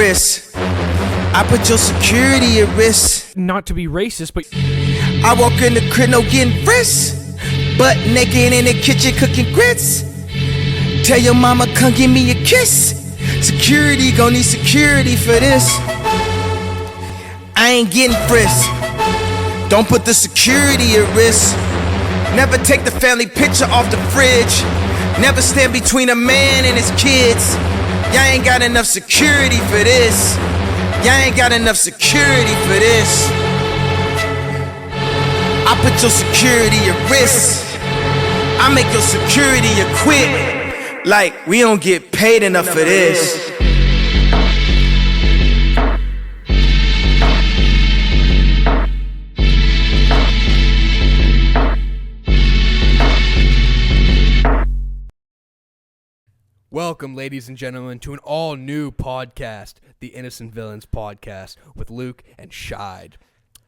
frisk. I put your security at risk. Not to be racist, but I walk in the crib, no getting frisk. Butt naked in the kitchen cooking grits. Tell your mama come give me a kiss. Security gon' need security for this. I ain't getting frisk. Don't put the security at risk. Never take the family picture off the fridge. Never stand between a man and his kids. Y'all ain't got enough security for this. Y'all ain't got enough security for this. I put your security at risk. I make your security a quit. Like we don't get paid enough for this. Welcome, ladies and gentlemen, to an all-new podcast, the Innocent Villains Podcast, with Luke and Shide.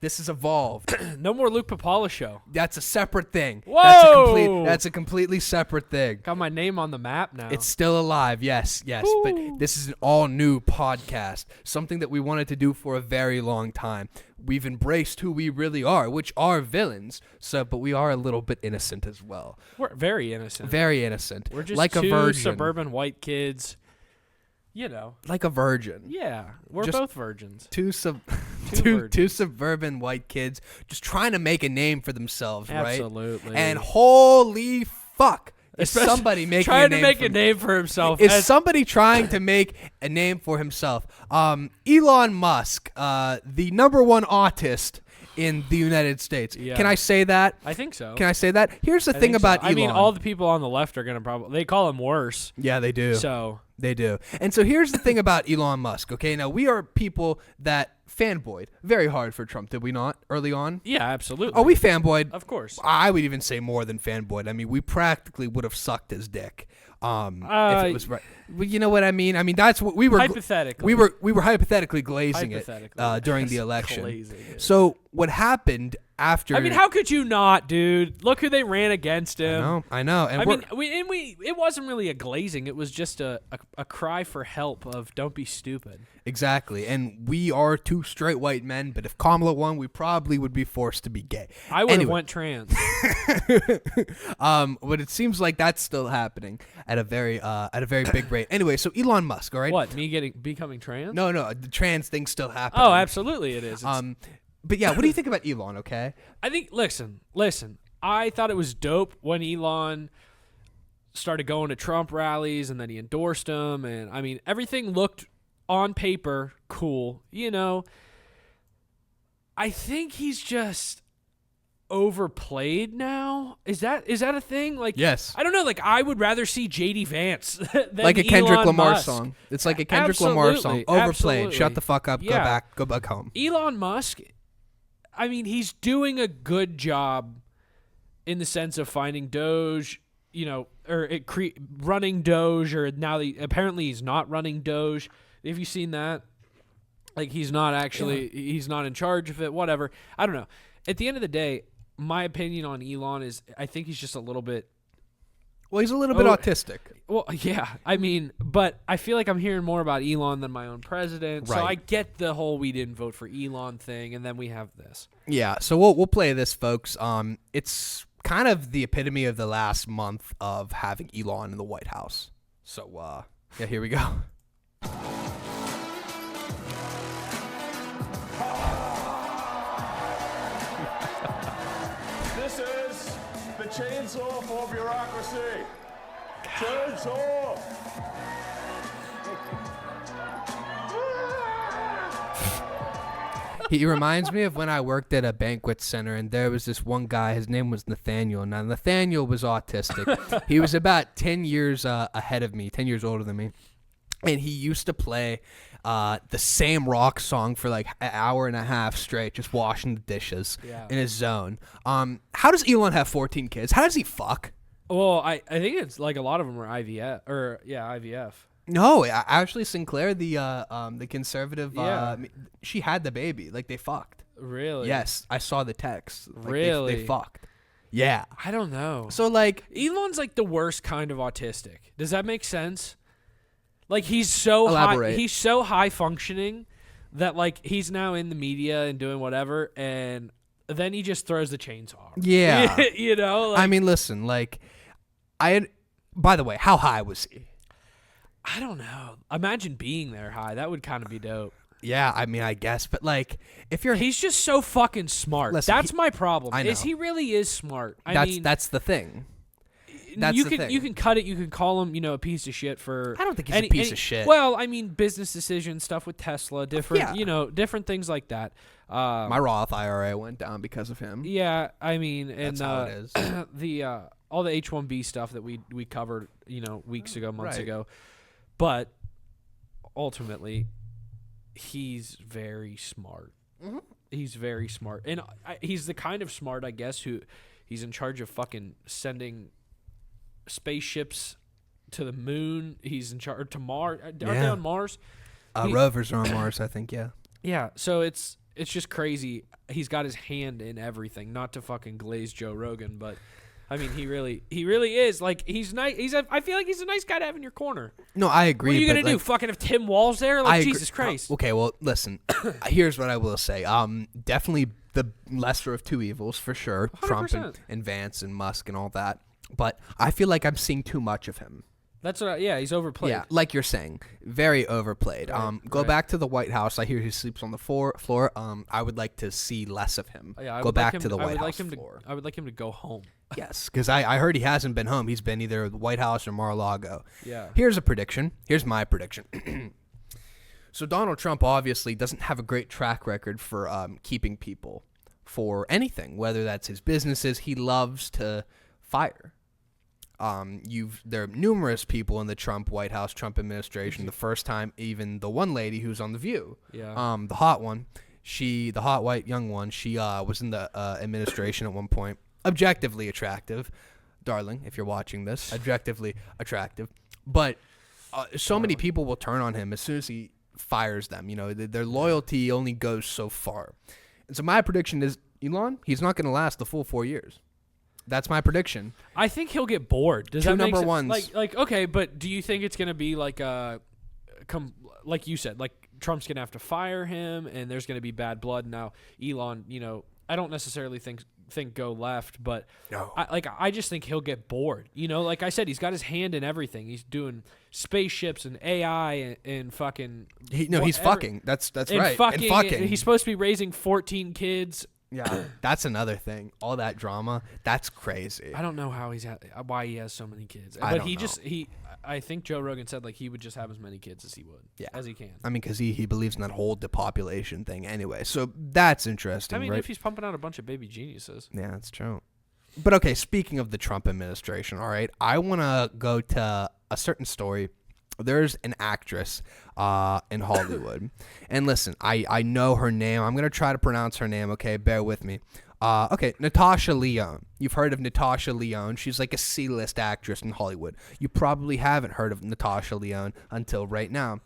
This has evolved. no more Luke Papala show. That's a separate thing. Whoa! That's a completely separate thing. Got my name on the map now. It's still alive, yes. Ooh. But this is an all-new podcast, something that we wanted to do for a very long time. We've embraced who we really are, which are villains, but we are a little bit innocent as well. We're very innocent. Very innocent. We're just like two a virgin. suburban white kids, you know. Like a virgin. Yeah, we're Just both virgins. Two suburban white kids just trying to make a name for themselves, right? Absolutely. And holy fuck, is somebody making trying a name to make for a name for himself? Is somebody trying to make a name for himself? Elon Musk, the number one autist in the United States. Yeah. Can I say that? I think so. Can I say that? Here's the thing about Elon. I mean, all the people on the left are gonna they call him worse. Yeah, they do. So they do. And so here's the thing about Elon Musk, okay? Now, we are people that fanboyed very hard for Trump, did we not, early on? Yeah, absolutely. Oh, we fanboyed. Of course. I would even say more than fanboyed. I mean, we practically would have sucked his dick if it was right. Well, you know what I mean? I mean, that's what we were. Hypothetically. We were hypothetically glazing it during the election. So what happened after? I mean, how could you not, dude? Look who they ran against him. I know. And it wasn't really a glazing. It was just a cry for help of don't be stupid. Exactly. And we are two straight white men, but if Kamala won, we probably would be forced to be gay. I would have went trans. But it seems like that's still happening at a very big rate. Anyway, so Elon Musk, all right? What, me becoming trans? No, the trans thing's still happening. Oh, absolutely it is. But yeah, what do you think about Elon, okay? I think, listen. I thought it was dope when Elon started going to Trump rallies and then he endorsed him. And, I mean, everything looked on paper cool. You know, I think he's just overplayed now. Is that a thing? Like, yes. I don't know. Like, I would rather see JD Vance than like a Kendrick Elon Lamar Musk. song. It's like a Kendrick Lamar song. Overplayed. Absolutely. Shut the fuck up. Yeah. Go back home. Elon Musk, I mean, he's doing a good job in the sense of finding Doge, you know, or running Doge, or now apparently he's not running Doge. Have you seen that? Like, he's not actually, he's not in charge of it, whatever. I don't know. At the end of the day, my opinion on Elon is I think he's just a little bit. Well, he's a little bit autistic. Well, yeah. I mean, but I feel like I'm hearing more about Elon than my own president. Right. So I get the whole we didn't vote for Elon thing, and then we have this. Yeah, so we'll play this, folks. It's kind of the epitome of the last month of having Elon in the White House. So, yeah, here we go. This is the chainsaw for bureaucracy. Chainsaw! He reminds me of when I worked at a banquet center, and there was this one guy. His name was Nathaniel. Now, Nathaniel was autistic. He was about 10 years ahead of me, 10 years older than me. And he used to play the same rock song for like an hour and a half straight, just washing the dishes in his zone. How does Elon have 14 kids? How does he fuck? Well, I think it's like a lot of them are IVF. No, actually, Sinclair, the conservative, she had the baby. Like, they fucked. Really? Yes, I saw the text. Like, really? They fucked. Yeah. I don't know. So, like, Elon's like the worst kind of autistic. Does that make sense? Like he's so Elaborate. high. He's so high functioning that like he's now in the media and doing whatever, and then he just throws the chainsaw. Yeah. You know. Like, I mean, listen, like, by the way, how high was he? I don't know. Imagine being there high. That would kind of be dope. Yeah, I mean, I guess, but like, if you're, He's just so fucking smart. Listen, That's my problem. I know. Is he really is smart? I mean, that's the thing. That's you the can thing. you can cut it. You can call him, a piece of shit for. I don't think he's a piece of shit. Well, I mean, business decisions, stuff with Tesla, different, Yeah. Different things like that. My Roth IRA went down because of him. Yeah, I mean, and That's how it is. the all the H-1B stuff that we covered, weeks ago, months Right. ago, but ultimately, he's very smart. Mm-hmm. He's very smart, and he's the kind of smart, I guess, who he's in charge of fucking sending spaceships to the moon. He's in charge to Mars. Aren't they Yeah. on Mars? Rovers are on Mars, I think. Yeah. Yeah. So it's just crazy. He's got his hand in everything. Not to fucking glaze Joe Rogan, but I mean, he really is. Like, he's nice. I feel like he's a nice guy to have in your corner. No, I agree. What are you gonna but, do? like, Fucking have Tim Walz there? I Like, agree. Jesus Christ. Okay, well, listen. Here's what I will say. Definitely the lesser of two evils for sure. Trump 100%. and Vance and Musk and all that. But I feel like I'm seeing too much of him. That's what. Yeah, he's overplayed. Yeah, like you're saying, very overplayed. Go right. back to the White House. I hear he sleeps on the floor. I would like to see less of him. Yeah, I go would back like him, to the I White would House like him floor. I would like him to go home. Yes, because I heard he hasn't been home. He's been either the White House or Mar-a-Lago. Yeah. Here's a prediction. Here's my prediction. So Donald Trump obviously doesn't have a great track record for keeping people for anything, whether that's his businesses. He loves to fire. There are numerous people in the Trump White House, Trump administration. The first time, even the one lady who's on The View, Yeah. the hot one, the hot white young one, she was in the administration at one point. Objectively attractive, darling, if you're watching this, objectively attractive. But so many people will turn on him as soon as he fires them. Their loyalty only goes so far. And so my prediction is, Elon, he's not going to last the full 4 years. That's my prediction. I think he'll get bored. Does Two that make number sense? ones. Like okay, but do you think it's gonna be like like you said, like Trump's gonna have to fire him, and there's gonna be bad blood now? Elon, I don't necessarily think go left, but No. I just think he'll get bored. Like I said, he's got his hand in everything. He's doing spaceships and AI and fucking. He's whatever. fucking. That's And right. fucking, and fucking. He's supposed to be raising 14 kids. Yeah, that's another thing. All that drama, that's crazy. I don't know why he has so many kids. I But don't he know. just I think Joe Rogan said like he would just have as many kids as he would. Yeah. As he can. I mean, because he believes in that whole depopulation thing anyway. So that's interesting, I mean, right? if he's pumping out a bunch of baby geniuses. Yeah, that's true. But okay, speaking of the Trump administration, all right, I want to go to a certain story. There's an actress in Hollywood. And listen, I know her name. I'm going to try to pronounce her name, okay? Bear with me. Okay, Natasha Lyonne. You've heard of Natasha Lyonne. She's like a C-list actress in Hollywood. You probably haven't heard of Natasha Lyonne until right now.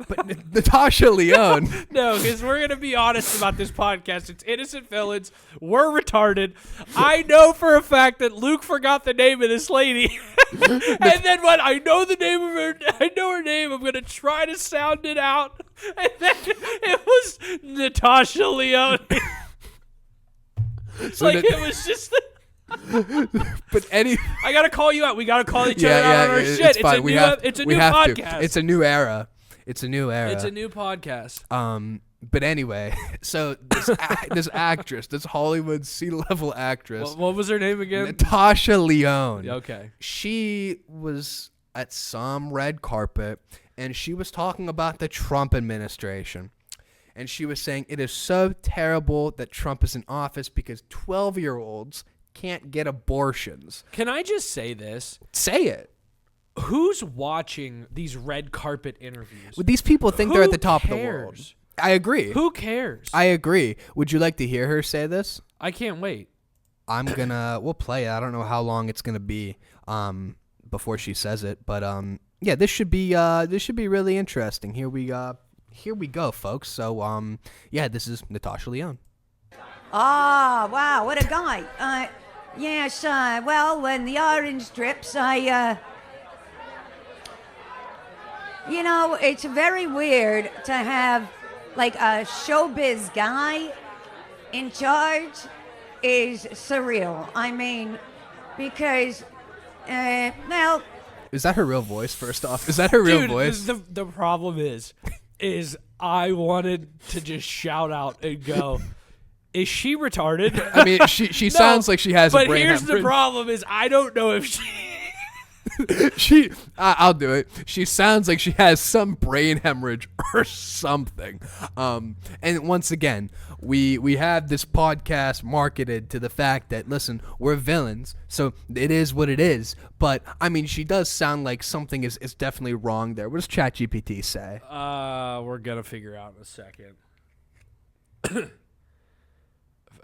But Natasha Lyonne. No, because we're going to be honest about this podcast. It's innocent villains. We're retarded. I know for a fact that Luke forgot the name of this lady. And then when I know the name of her, I know her name, I'm going to try to sound it out. And then it was Natasha Lyonne. So it was just... But I got to call you out. We got to call each other out on our shit. It's fine. It's a new podcast. It's a new era. It's a new era. It's a new podcast. But anyway, so this actress, this Hollywood C-level actress, What was her name again? Natasha Lyonne. Okay. She was at some red carpet, and she was talking about the Trump administration. And she was saying it is so terrible that Trump is in office because 12-year-olds can't get abortions. Can I just say this? Say it. Who's watching these red carpet interviews? Well, these people think they're at the top of the cares? world. I agree. Who cares? I agree. Would you like to hear her say this? I can't wait. We'll play it. I don't know how long it's gonna be before she says it, but yeah, this should be really interesting. Here we go, folks. So yeah, this is Natasha Lyonne. Ah, wow, what a guy. Yes, well, when the orange drips, You know, it's very weird to have like a showbiz guy in charge is surreal. I mean, because, well, Is that her real voice, first off? Is that her real Dude, voice? the problem is I wanted to just shout out and go, is she retarded? I mean, she sounds like she has a brain But here's hemorrhage. the problem is I don't know if I'll do it. She sounds like she has some brain hemorrhage or something. And once again, we have this podcast marketed to the fact that, listen, we're villains, so it is what it is. But I mean, she does sound like something is definitely wrong there. What does ChatGPT say? we're gonna figure out in a second.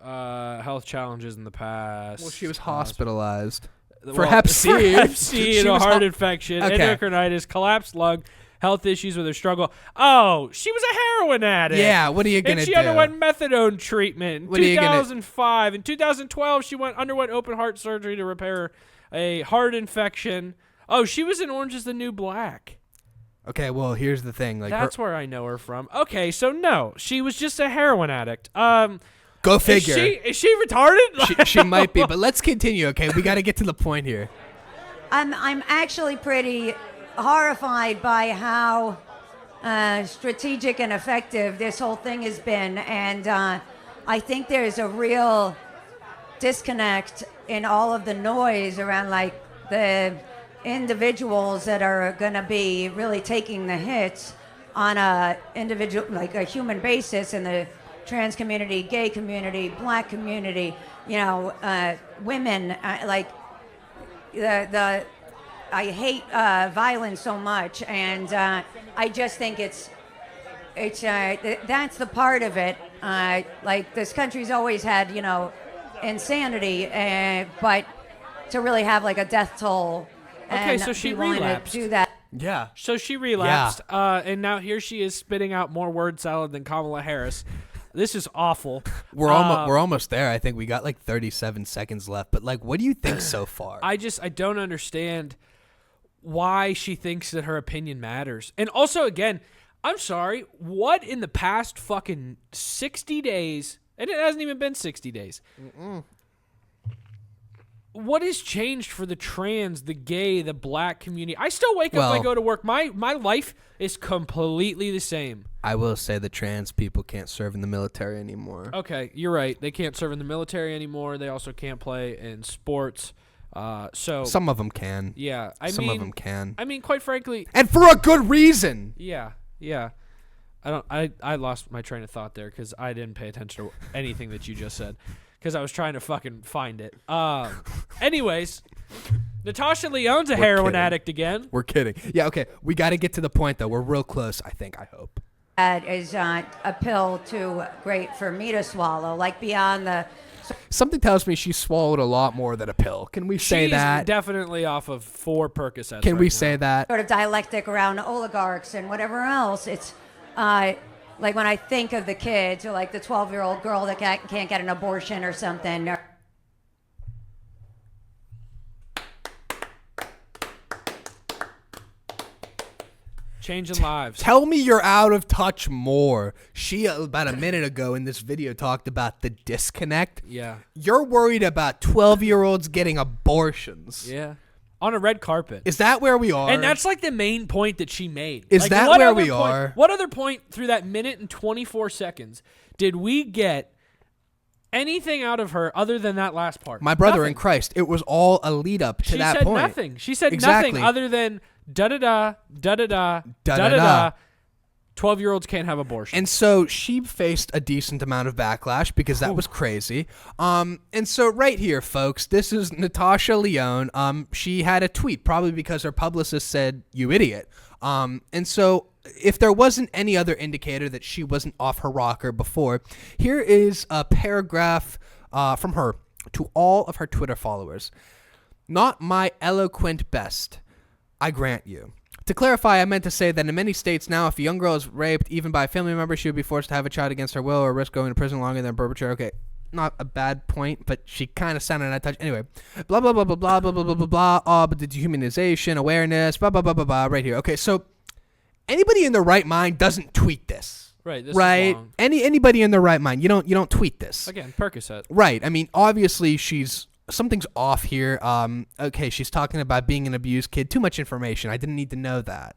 Health challenges in the past. Well, she was hospitalized for Well, Hep C. For Hep C, She and a was heart infection, Okay. endocarditis, collapsed lung, health issues with her struggle. Oh, she was a heroin addict. Yeah, what are you gonna And she do? underwent methadone treatment in What are you gonna- 2005. In 2012, she underwent open heart surgery to repair a heart infection. Oh, she was in Orange is the New Black. Okay, well, here's the thing. Like, That's where I know her from. Okay, so no, she was just a heroin addict. go figure. Is she retarded? She might be, but let's continue. Okay, we got to get to the point here. I'm actually pretty horrified by how strategic and effective this whole thing has been, and I think there's a real disconnect in all of the noise around like the individuals that are going to be really taking the hits on a individual, like a human basis in the trans community, gay community, black community, you know, women, like the I hate violence so much, and I just think it's that's the part of it. Like this country's always had, you know, insanity, but to really have like a death toll. Okay, and so she be willing to relapsed. do that. Yeah. So she relapsed, and now here she is spitting out more word salad than Kamala Harris. This is awful. We're almost there. I think we got like 37 seconds left. But like, what do you think so far? I don't understand why she thinks that her opinion matters. And also, again, I'm sorry, what in the past fucking 60 days, and it hasn't even been 60 days, what has changed for the trans, the gay, the black community? I still wake up, I go to work. My life is completely the same. I will say the trans people can't serve in the military anymore. Okay, you're right. They can't serve in the military anymore. They also can't play in sports. So Some of them can. yeah, Some of them can. I mean, quite frankly, And for a good reason. yeah. I lost my train of thought there because I didn't pay attention to anything that you just said because I was trying to fucking find it. Anyways, Natasha Lyonne's a heroin kidding. addict again. We're kidding. Yeah, okay. We got to get to the point, though. We're real close, I think. I hope. That is a pill too great for me to swallow, like beyond the. Something tells me she swallowed a lot more than a pill. Can we say She's that? definitely off of 4 Percocets. Can right we now. say that? Sort of dialectic around oligarchs and whatever else. It's like when I think of the kids, or like the 12-year-old girl that can't get an abortion or something. Changing lives. Tell me you're out of touch more. She, about a minute ago in this video, talked about the disconnect. Yeah. You're worried about 12-year-olds getting abortions. Yeah. On a red carpet. Is that where we are? And that's like the main point that she made. Is like, that what where other we point- are? What other point through that minute and 24 seconds did we get anything out of her other than that last part? My brother Nothing. in Christ. It was all a lead up to She that said point. nothing. She said Exactly. nothing other than da-da-da, da-da-da, Da-da-da. da-da-da. 12-year-olds can't have abortion. And so she faced a decent amount of backlash because that was crazy. And so right here, folks, this is Natasha Lyonne. She had a tweet, probably because her publicist said, "You idiot." And so if there wasn't any other indicator that she wasn't off her rocker before, here is a paragraph from her to all of her Twitter followers. "Not my eloquent best, I grant you. To clarify, I meant to say that in many states now, if a young girl is raped, even by a family member, she would be forced to have a child against her will or risk going to prison longer than a perpetrator." Okay, not a bad point, but she kind of sounded out of touch. Anyway, blah, blah, blah, blah, blah, blah, blah, blah, blah, blah, but the dehumanization, awareness, blah, blah, blah, blah, blah, right here. Okay, so anybody in their right mind doesn't tweet this. Right. This Right? Is long. Anybody in their right mind, you don't tweet this. Again, Percocet. Right. I mean, obviously something's off here. Okay, she's talking about being an abused kid. Too much information. I didn't need to know that.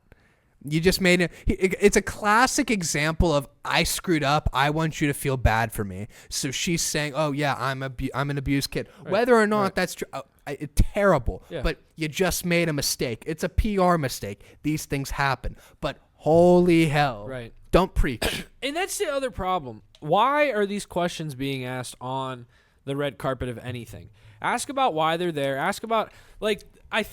You just made it. It's a classic example of I screwed up. I want you to feel bad for me. So she's saying, "Oh yeah, I'm an abused kid." Right. Whether or not Right. that's true, it's terrible. Yeah. But you just made a mistake. It's a PR mistake. These things happen. But holy hell, Right. Don't preach. And that's the other problem. Why are these questions being asked on the red carpet of anything? Ask about why they're there. Ask about, like, I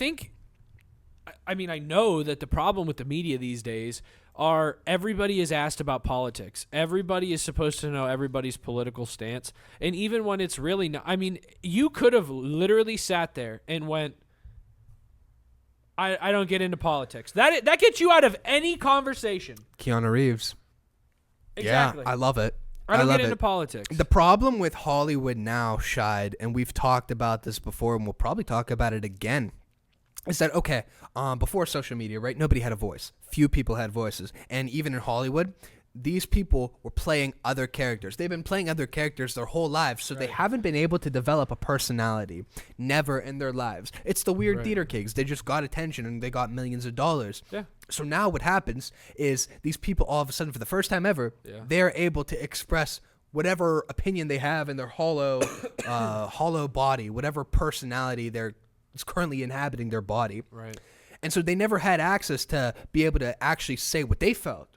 know that the problem with the media these days are everybody is asked about politics. Everybody is supposed to know everybody's political stance. And even when it's really not, I mean, you could have literally sat there and went, I don't get into politics. That gets you out of any conversation. Keanu Reeves. Exactly. Yeah, I love it. I don't love get into it. politics. The problem with Hollywood now, Shide, and we've talked about this before, and we'll probably talk about it again, is that, okay, before social media, right, nobody had a voice. Few people had voices. And even in Hollywood, these people were playing other characters. They've been playing other characters their whole lives, so they haven't been able to develop a personality. Never in their lives. It's the weird theater gigs. They just got attention, and they got millions of dollars. Yeah. So now what happens is these people, all of a sudden, for the first time ever, they're able to express whatever opinion they have in their hollow body, whatever personality is currently inhabiting their body. Right. And so they never had access to be able to actually say what they felt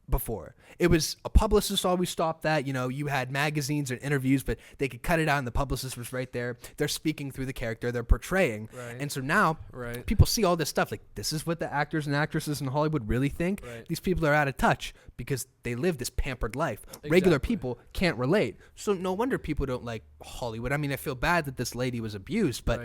before. It was a publicist always stopped that. You had magazines and interviews, but they could cut it out, and the publicist was right there. They're speaking through the character they're portraying. Right. And so now people see all this stuff like, this is what the actors and actresses in Hollywood really think. Right. These people are out of touch because they live this pampered life. Regular people can't relate. So no wonder people don't like Hollywood. I mean, I feel bad that this lady was abused, but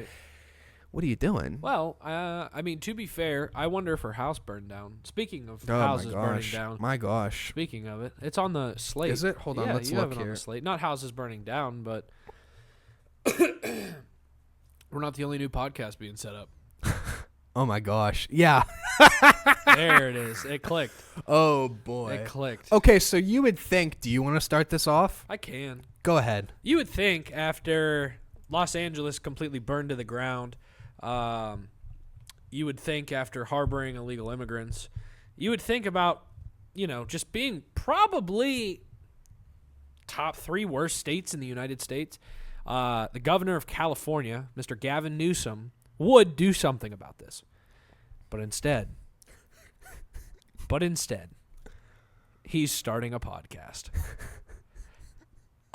what are you doing? Well, I mean, to be fair, I wonder if her house burned down. Speaking of houses burning down. My gosh. Speaking of it, it's on the slate. Is it? Hold on, yeah, let's you look have it here. on the slate. Not houses burning down, but we're not the only new podcast being set up. Oh my gosh. Yeah. There it is. It clicked. Oh boy. It clicked. Okay, so you would think, do you want to start this off? I can. Go ahead. You would think after Los Angeles completely burned to the ground, you would think after harboring illegal immigrants, you would think about, just being probably top 3 worst states in the United States. The governor of California, Mr. Gavin Newsom, would do something about this. But instead, he's starting a podcast.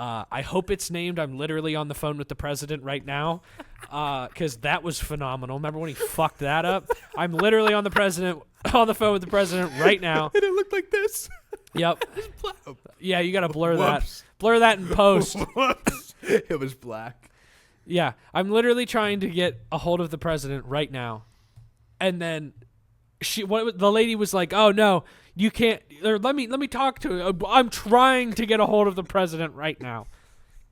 I hope it's named I'm literally on the phone with the president right now, because that was phenomenal. Remember when he fucked that up? I'm literally on the phone with the president right now. And it looked like this. Yep. Yeah, you got to blur Whoops. that. Blur that in post. It was black. Yeah, I'm literally trying to get a hold of the president right now. And then the lady was like, "Oh no, you can't. Or let me talk to him. I'm trying to get a hold of the president right now."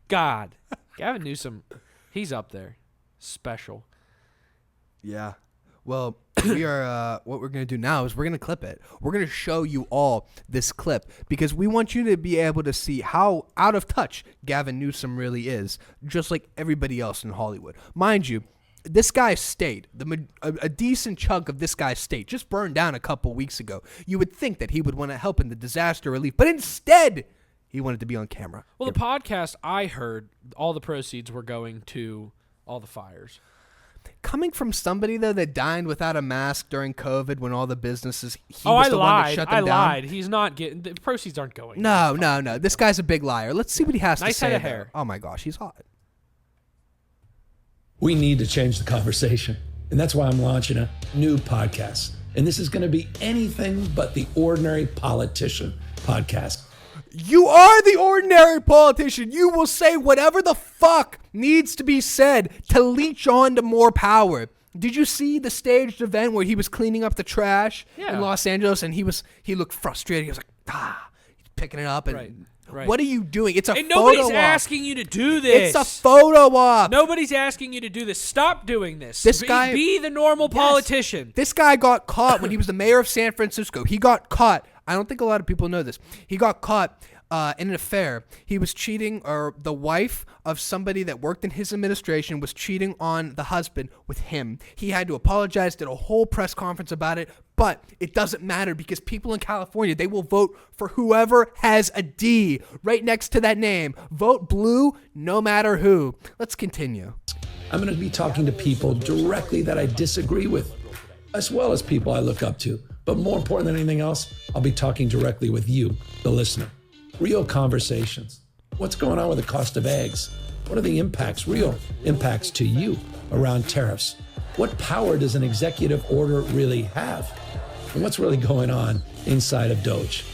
God, Gavin Newsom, he's up there, special. Yeah. Well, we are. What we're gonna do now is we're gonna clip it. We're gonna show you all this clip because we want you to be able to see how out of touch Gavin Newsom really is, just like everybody else in Hollywood. Mind you, this guy's state, a decent chunk of this guy's state, just burned down a couple weeks ago. You would think that he would want to help in the disaster relief, but instead, he wanted to be on camera. Well, the podcast I heard, all the proceeds were going to all the fires. Coming from somebody, though, that dined without a mask during COVID when all the businesses, he I was the one that lied. shut them down. Lied. He's not getting, the proceeds aren't going. No. This guy's a big liar. Let's see what he has to Nice say. head of though. hair. Oh, my gosh, he's hot. We need to change the conversation. And that's why I'm launching a new podcast. And this is going to be anything but the Ordinary Politician podcast. You are the ordinary politician. You will say whatever the fuck needs to be said to leech on to more power. Did you see the staged event where he was cleaning up the trash in Los Angeles and he looked frustrated. He was like, he's picking it up and Right. What are you doing? It's a And photo nobody's op. asking you to do this. It's a photo op. Nobody's asking you to do this. Stop doing this. This guy- be the normal politician. This guy got caught when he was the mayor of San Francisco. He got caught. I don't think a lot of people know this. He got caught in an affair. He was cheating, or the wife of somebody that worked in his administration was cheating on the husband with him. He had to apologize, did a whole press conference about it, but it doesn't matter because people in California, they will vote for whoever has a D right next to that name. Vote blue no matter who. Let's continue. I'm going to be talking to people directly that I disagree with, as well as people I look up to. But more important than anything else, I'll be talking directly with you, the listener. Real conversations. What's going on with the cost of eggs? What are the impacts, real impacts to you around tariffs? What power does an executive order really have? And what's really going on inside of Doge?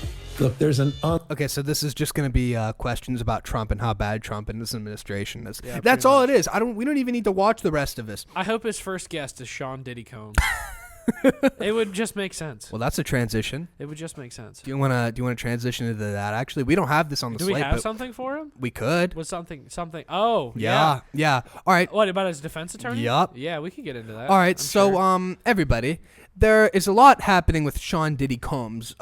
Look, there's an Okay, so this is just going to be questions about Trump and how bad Trump and his administration is. That's all it is. We don't even need to watch the rest of this. I hope his first guest is Sean Diddy Combs. It would just make sense. Well, that's a transition. It would just make sense. Do you want to transition into that? Actually, we don't have this on the Do slate. we have but something for him? We could. Was something? Oh, Yeah. All right. What about his defense attorney? Yup. Yeah, we could get into that. All right. I'm So, sure. everybody, there is a lot happening with Sean Diddy Combs.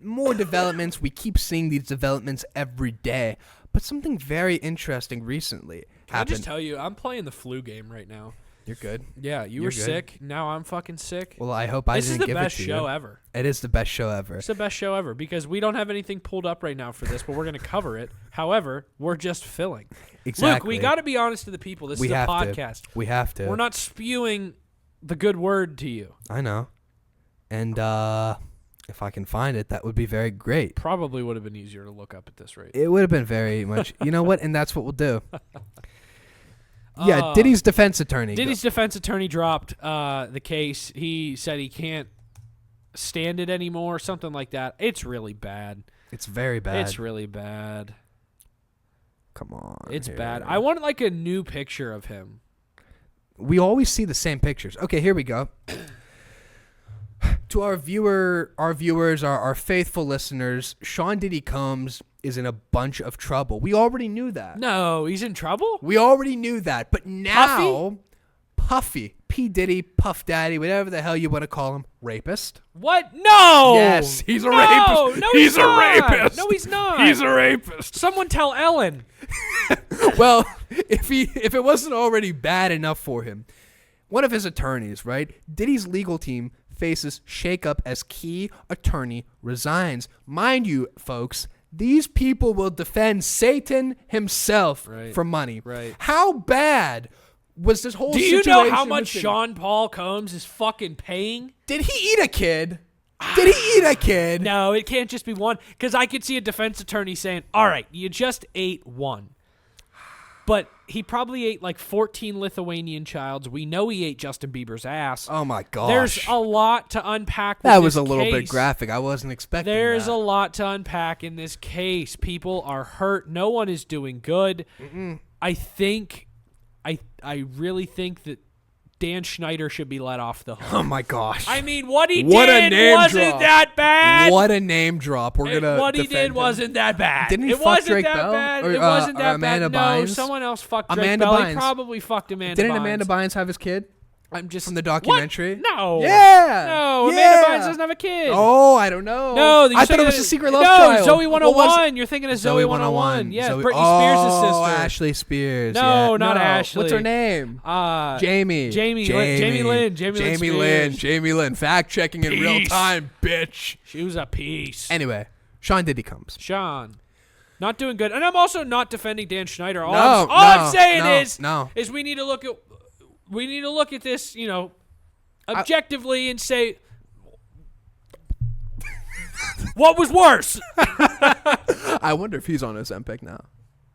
More developments. We keep seeing these developments every day. But something very interesting recently Can I happened. just tell you, I'm playing the flu game right now. You're good. Yeah, you You're were good. sick. Now I'm fucking sick. Well, I hope I This is didn't the give best it to show you. ever. It is the best show ever. It's the best show ever because we don't have anything pulled up right now for this, but we're going to cover it. However, we're just filling. Exactly. Look, we got to be honest to the people. This is a podcast. We have to. We're not spewing the good word to you. I know. And if I can find it, that would be very great. Probably would have been easier to look up at this rate. It would have been very much. You know what? And that's what we'll do. Yeah, Diddy's defense attorney. Diddy's defense attorney dropped the case. He said he can't stand it anymore, something like that. It's really bad. It's very bad. It's really bad. Come on. It's here. bad. I want like a new picture of him. We always see the same pictures. Okay, here we go. To our viewers, our faithful listeners, Sean Diddy Combs is in a bunch of trouble. We already knew that. No, he's in trouble? We already knew that. But now, Puffy, P. Diddy, Puff Daddy, whatever the hell you want to call him, rapist. What? No! Yes, he's a No! rapist. No, He's a not. rapist. No, he's not. He's a rapist. Someone tell Ellen. Well, if it wasn't already bad enough for him, one of his attorneys, right? Diddy's legal team faces shakeup as key attorney resigns. Mind you, folks, these people will defend Satan himself for money. Right. How bad was this whole Do situation? you know how with much Diddy? Sean Paul Combs is fucking paying? Did he eat a kid? Did he eat a kid? No, it can't just be one. Because I could see a defense attorney saying, all right, you just ate one. But he probably ate like 14 Lithuanian childs. We know he ate Justin Bieber's ass. Oh, my gosh. There's a lot to unpack with That was this a little bit case. graphic. I wasn't expecting There's that. a lot to unpack in this case. People are hurt. No one is doing good. I think, I really think that Dan Schneider should be let off the hook. Oh, my gosh. I mean, what he What a did name wasn't drop. that bad. What a name drop. We're going to What he did wasn't that bad. Didn't he it fuck wasn't Drake that Bell? bad. Or, It wasn't or that Amanda bad. Bynes? No, someone else fucked Drake Amanda Bell. He Bynes. probably fucked Amanda Didn't Bynes. Amanda Bynes have his kid? I'm just From the documentary? What? No. Yeah. No, Yeah. Amanda Bynes doesn't have a kid. Oh, I don't know. No, I thought it was a secret love no, child. Zoe What was 101. it? You're thinking of Zoe 101. Yeah, Zoe- Britney Spears' Oh, sister. Ashley Spears. No, yeah. not Ashley. What's her name? Jamie. Jamie Lynn. Jamie Lynn. Fact checking in real Peace. time, bitch. She was a piece. Anyway, Sean Diddy Combs. Sean. Not doing good. And I'm also not defending Dan Schneider. All, No, I'm saying no. is we need to look at this, objectively and say what was worse? I wonder if he's on Ozempic now.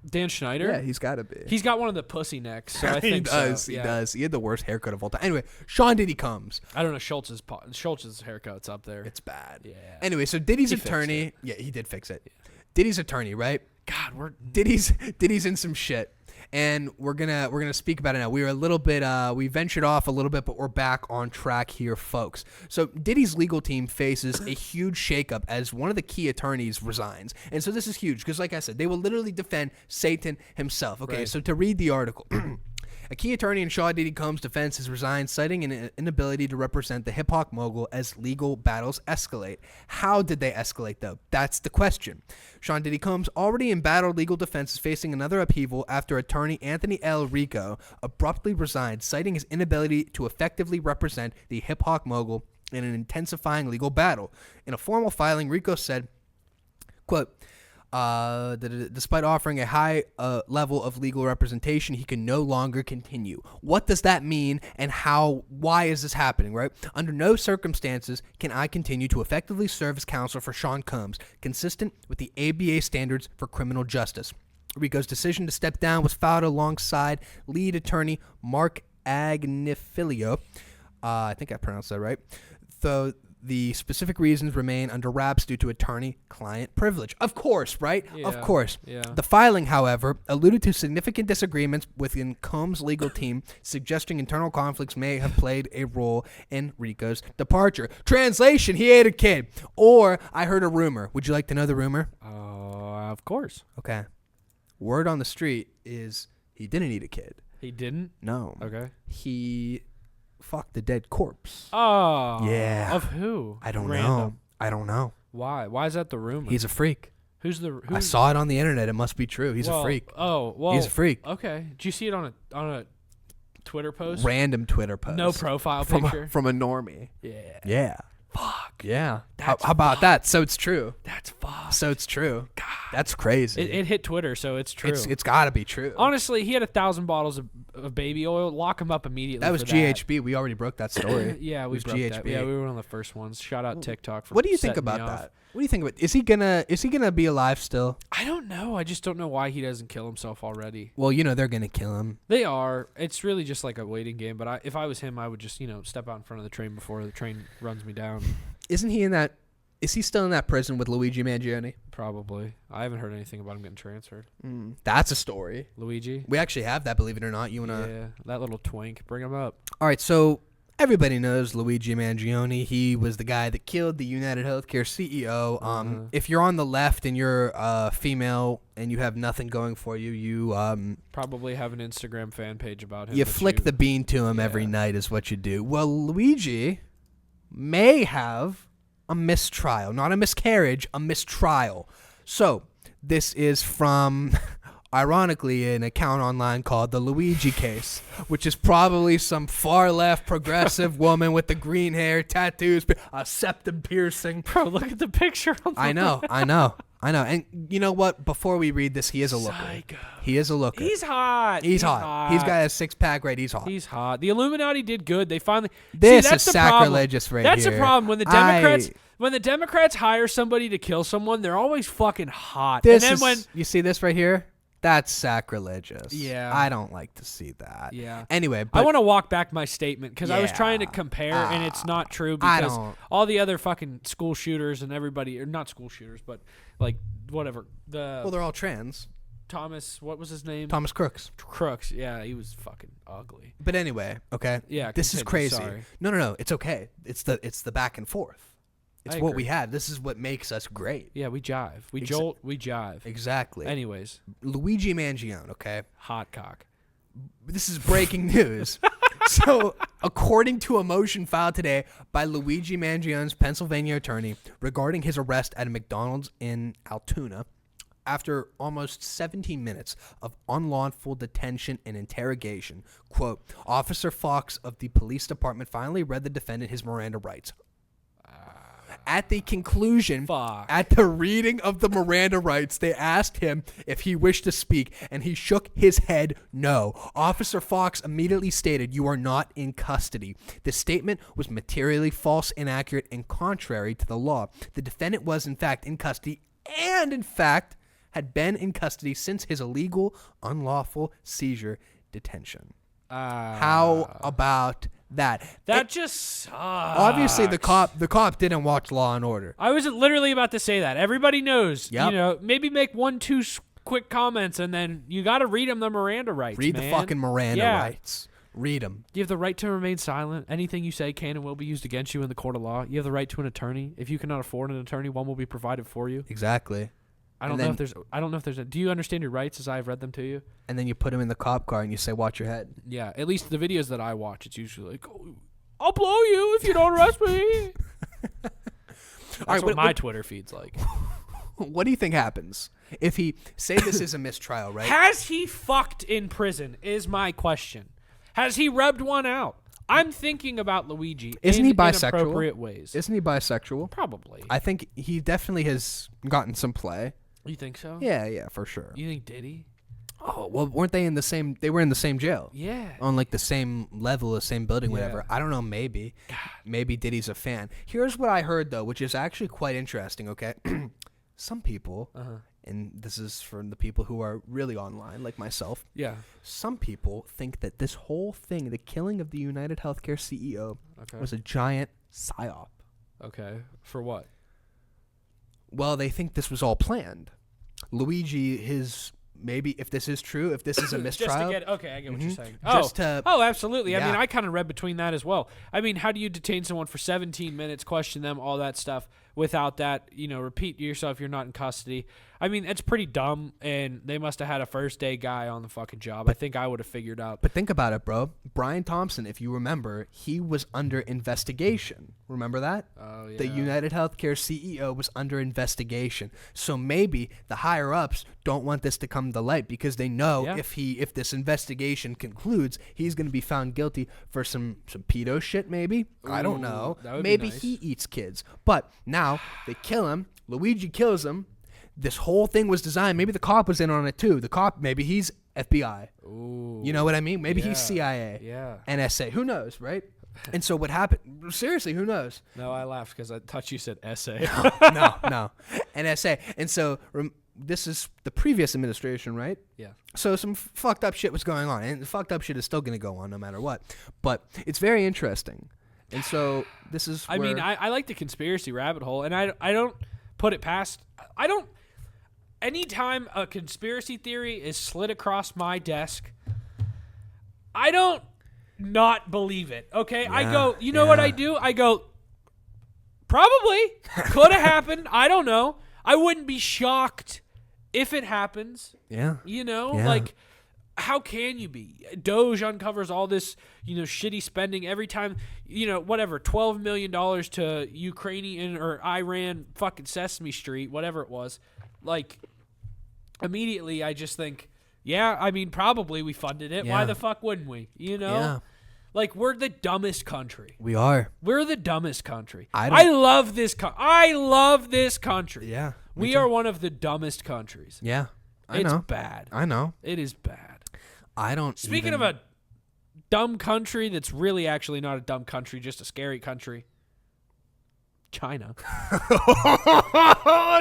Dan Schneider? Yeah, he's got to be. He's got one of the pussy necks, so I he think does. so. He yeah. does. He had the worst haircut of all time. Anyway, Sean Diddy Combs. I don't know. Schultz's haircut's up there. It's bad. Yeah. Anyway, so Diddy's He fixed attorney. Yeah, he did fix it. Diddy's attorney, right? God, we're Diddy's in some shit. and we're gonna speak about it now. We were a little bit we ventured off a little bit, but we're back on track here, folks. So Diddy's legal team faces a huge shakeup as one of the key attorneys resigns, and so this is huge because, like I said, they will literally defend Satan himself. Okay, Right. so to read the article. A key attorney in Sean Diddy Combs' defense has resigned, citing an inability to represent the hip-hop mogul as legal battles escalate. How did they escalate, though? That's the question. Sean Diddy Combs, already in battled legal defense, is facing another upheaval after attorney Anthony L. Rico abruptly resigned, citing his inability to effectively represent the hip-hop mogul in an intensifying legal battle. In a formal filing, Rico said, quote, despite offering a high level of legal representation, he can no longer continue. What does that mean, and why is this happening, right? Under no circumstances can I continue to effectively serve as counsel for Sean Combs, consistent with the ABA standards for criminal justice. Rico's decision to step down was filed alongside lead attorney Mark Agnifilio. I think I pronounced that right. Though the specific reasons remain under wraps due to attorney-client privilege. Of course, right? Of Yeah, course. yeah. The filing, however, alluded to significant disagreements within Combs' legal team, suggesting internal conflicts may have played a role in Rico's departure. Translation, he ate a kid. Or, I heard a rumor. Would you like to know the rumor? Of course. Okay. Word on the street is he didn't eat a kid. He didn't? No. Okay. He fucked a dead corpse. Oh. Yeah. Of who? I don't know. Random. I don't know. Why? Why is that the rumor? He's a freak. Who's I saw it on the internet. It must be true. He's a freak. Oh, well. He's a freak. Okay. Did you see it on a Twitter post? Random Twitter post. No profile from picture. from a normie. Yeah. Yeah. Fuck. Yeah. How That's about that? So it's true. That's fuck. So it's true. God. That's crazy. It hit Twitter, so it's true. It's got to be true. Honestly, he had 1,000 bottles of baby oil. Lock him up immediately. That was for GHB. We already broke that story. Yeah, we it was broke GHB. that. Yeah, we were one of the first ones. Shout out TikTok for What do you think setting me about off. that? What do you think about? Is he gonna be alive still? I don't know. I just don't know why he doesn't kill himself already. Well, they're gonna kill him. They are. It's really just like a waiting game. But if I was him, I would just step out in front of the train before the train runs me down. Isn't he in that? Is he still in that prison with Luigi Mangione? Probably. I haven't heard anything about him getting transferred. That's a story. Luigi. We actually have that, believe it or not. You wanna? Yeah, that little twink. Bring him up. All right, so everybody knows Luigi Mangione. He was the guy that killed the United Healthcare CEO. If you're on the left and you're female and you have nothing going for you, you Probably have an Instagram fan page about him. you that flick the bean to him every night is what you do. Well, Luigi may have a mistrial, not a miscarriage, a mistrial. So this is from, ironically, an account online called The Luigi Case, which is probably some far-left progressive woman with the green hair, tattoos, a septum piercing. Bro, look at the picture. I know. And you know what? Before we read this, he is a looker. Psycho. He is a looker. He's hot. He's hot. He's got a six-pack, right? He's hot. He's hot. The Illuminati did good. They finally. This that's is the problem. sacrilegious right That's here. the problem when the Democrats. When the Democrats hire somebody to kill someone, they're always fucking hot. This and then is, you see this right here? That's sacrilegious. Yeah. I don't like to see that. Yeah. Anyway, I want to walk back my statement because I was trying to Yeah. compare, and it's not true I because don't- all the other fucking school shooters and everybody, or not school shooters, but like whatever. well, they're all trans. Thomas, what was his name? Thomas Crooks. Crooks. Yeah, he was fucking ugly. But anyway, okay. Yeah, This is continue, crazy. sorry. No. It's okay. It's the back and forth. It's I what agree. we have. This is what makes us great. Yeah, we jive. We jolt, we jive. Exactly. Anyways, Luigi Mangione, okay? hot cock. This is breaking news. So, according to a motion filed today by Luigi Mangione's Pennsylvania attorney regarding his arrest at a McDonald's in Altoona, after almost 17 minutes of unlawful detention and interrogation, quote, Officer Fox of the police department finally read the defendant his Miranda rights. At the conclusion, at the reading of the Miranda rights, they asked him if he wished to speak, and he shook his head no. Officer Fox immediately stated, "You are not in custody." The statement was materially false, inaccurate, and contrary to the law. The defendant was, in fact, in custody and, in fact, had been in custody since his illegal, unlawful seizure detention. How about that? That just sucks. Obviously, the cop didn't watch Law and Order. I was literally about to say that. Everybody knows. Yep. Maybe make 1-2 quick comments, and then you got to read them the Miranda rights. Read man. the fucking Miranda Yeah. rights. Read them. You have the right to remain silent. Anything you say can and will be used against you in the court of law. You have the right to an attorney. If you cannot afford an attorney, one will be provided for you. Exactly. I don't know if there's. Do you understand your rights as I've read them to you? And then you put him in the cop car and you say, "Watch your head." Yeah. At least the videos that I watch, it's usually like, oh, "I'll blow you if you don't arrest me." That's what my Twitter feed's like. What do you think happens if he say this is a mistrial, right? Has he fucked in prison? Is my question. Has he rubbed one out? I'm thinking about Luigi. Isn't he bisexual? In inappropriate ways. Isn't he bisexual? Probably. I think he definitely has gotten some play. You think so? Yeah, for sure. You think did he? Oh, well, weren't they in the same? They were in the same jail. Yeah. On like the same level, the same building, Yeah. whatever. I don't know. Maybe Diddy's a fan. Here's what I heard though, which is actually quite interesting. Okay, some people, and this is for the people who are really online, like myself. Yeah. Some people think that this whole thing, the killing of the United Healthcare CEO, was a giant psyop. Okay. For what? Well, they think this was all planned. Luigi, maybe if this is true, if this is a mistrial. Just to get, okay, I get what you're saying. Oh, absolutely. I yeah. mean, I kind of read between that as well. I mean, how do you detain someone for 17 minutes, question them, all that stuff, without that, repeat to yourself you're not in custody? I mean, it's pretty dumb, and they must have had a first-day guy on the fucking job. I think I would have figured out. But think about it, bro. Brian Thompson, if you remember, he was under investigation. Remember that? Oh, yeah. The United Healthcare CEO was under investigation. So maybe the higher-ups don't want this to come to light because they know if this investigation concludes, he's going to be found guilty for some pedo shit maybe. I don't know. That would Maybe be nice. he eats kids. But now they kill him. Luigi kills him. This whole thing was designed. Maybe the cop was in on it too. The cop, maybe he's FBI. Ooh. You know what I mean? Maybe he's Yeah. CIA. Yeah. NSA. Who knows, right? And so what happened? Seriously, who knows? No, I laughed because I thought you said essay. No. NSA. And so this is the previous administration, right? Yeah. So some fucked up shit was going on. And the fucked up shit is still going to go on no matter what. But it's very interesting. And so this is I mean, I like the conspiracy rabbit hole, and I don't put it past. Anytime a conspiracy theory is slid across my desk, I don't not believe it. Okay, I go. You know what I do? I go. Probably could have happened. I don't know. I wouldn't be shocked if it happens. Yeah. Like, how can you be? Doge uncovers all this, shitty spending every time, whatever, $12 million to Ukrainian or Iran fucking Sesame Street, whatever it was. Like, immediately I just think, probably we funded it. Yeah. Why the fuck wouldn't we? Yeah. Like, we're the dumbest country. We are. We're the dumbest country. I love this country. Yeah. We are one of the dumbest countries. Yeah. It's bad. I know. It is bad. I don't. Speaking of a dumb country that's really actually not a dumb country, just a scary country. China.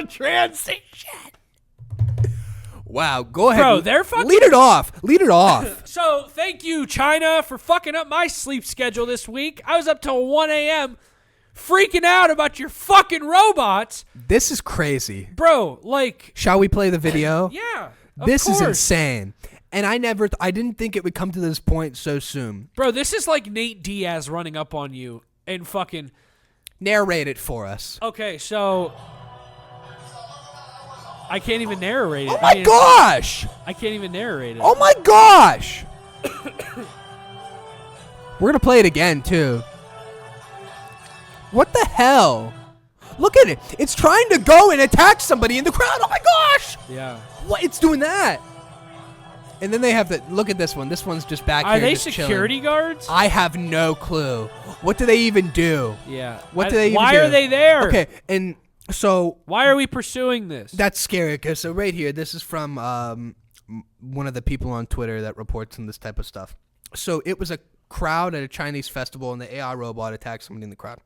Transition. Wow, go ahead. Bro, they're fucking... Lead it off. So, thank you, China, for fucking up my sleep schedule this week. I was up till 1 a.m. freaking out about your fucking robots. This is crazy. Bro, like... Shall we play the video? Yeah, This is course. insane. And I didn't think it would come to this point so soon. Bro, this is like Nate Diaz running up on you and fucking... Narrate it for us. Okay, so... I can't even narrate it. Oh my gosh! I can't even narrate it. Oh my gosh! We're gonna play it again too. What the hell? Look at it. It's trying to go and attack somebody in the crowd. Oh my gosh! Yeah. What? It's doing that. And then they have to look at this one. This one's just back here. Are they just security chilling. guards? I have no clue. What do they even do? Yeah. What do they even do? Why are they there? Okay, and so why are we pursuing this? that's scary. Okay, so right here, this is from one of the people on Twitter that reports on this type of stuff. So it was a crowd at a Chinese festival, and the AI robot attacked somebody in the crowd.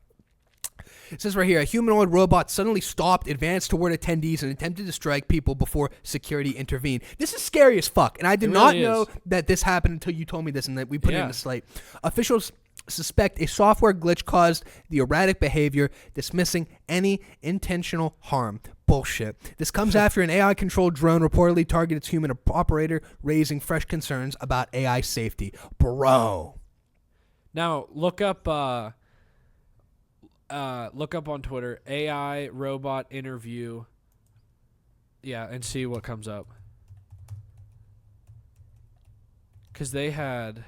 It says right here, a humanoid robot suddenly stopped, advanced toward attendees, and attempted to strike people before security intervened. This is scary as fuck, and I did not know that this happened until you told me this and that we put it in the slate. Officials suspect a software glitch caused the erratic behavior, dismissing any intentional harm. Bullshit. This comes after an AI-controlled drone reportedly targeted its human operator, raising fresh concerns about AI safety. Bro. Now look up on Twitter AI robot interview. Yeah, and see what comes up. Because they had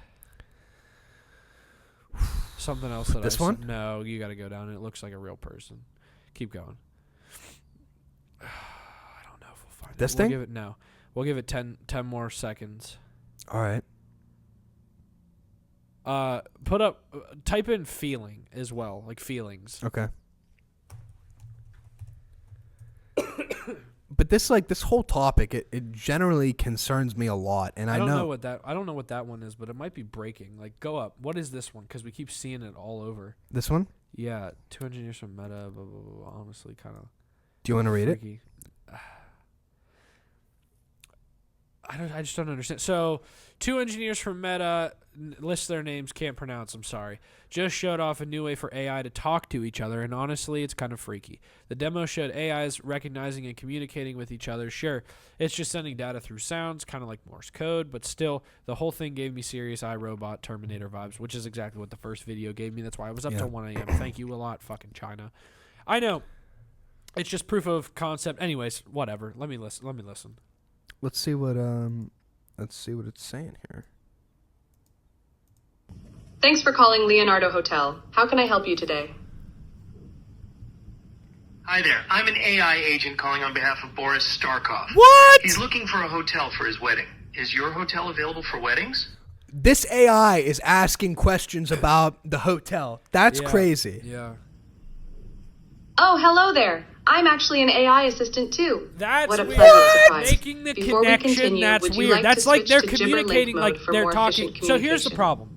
something else that this one? No, you got to go down. It looks like a real person. Keep going. I don't know if we'll find this it. thing? We'll give it 10 more seconds. All right. Type in feeling as well, like feelings. Okay. But this whole topic, it generally concerns me a lot, and I don't know what that one is, but it might be breaking. Like, go up. What is this one? Because we keep seeing it all over. This one? Yeah, 2 engineers from Meta. Blah, blah, blah, honestly, kind of. Do you want to read it? I just don't understand. So, 2 engineers from Meta, list their names, can't pronounce, I'm sorry, just showed off a new way for AI to talk to each other, and honestly, it's kind of freaky. The demo showed AIs recognizing and communicating with each other. Sure, it's just sending data through sounds, kind of like Morse code, but still, the whole thing gave me serious iRobot Terminator vibes, which is exactly what the first video gave me. That's why I was up till 1 a.m. Thank you a lot, fucking China. I know. It's just proof of concept. Anyways, whatever. Let me listen. Let's see what it's saying here. Thanks for calling Leonardo Hotel. How can I help you today? Hi there. I'm an AI agent calling on behalf of Boris Starkov. What? He's looking for a hotel for his wedding. Is your hotel available for weddings? This AI is asking questions about the hotel. That's crazy. Yeah. Oh, hello there. I'm actually an AI assistant too. That's what a weird. pleasant surprise. Making the Before we connection, continue, that's would you weird. like That's to like switch they're to Gibberlink communicating mode like for they're more talking. efficient So here's the communication? problem.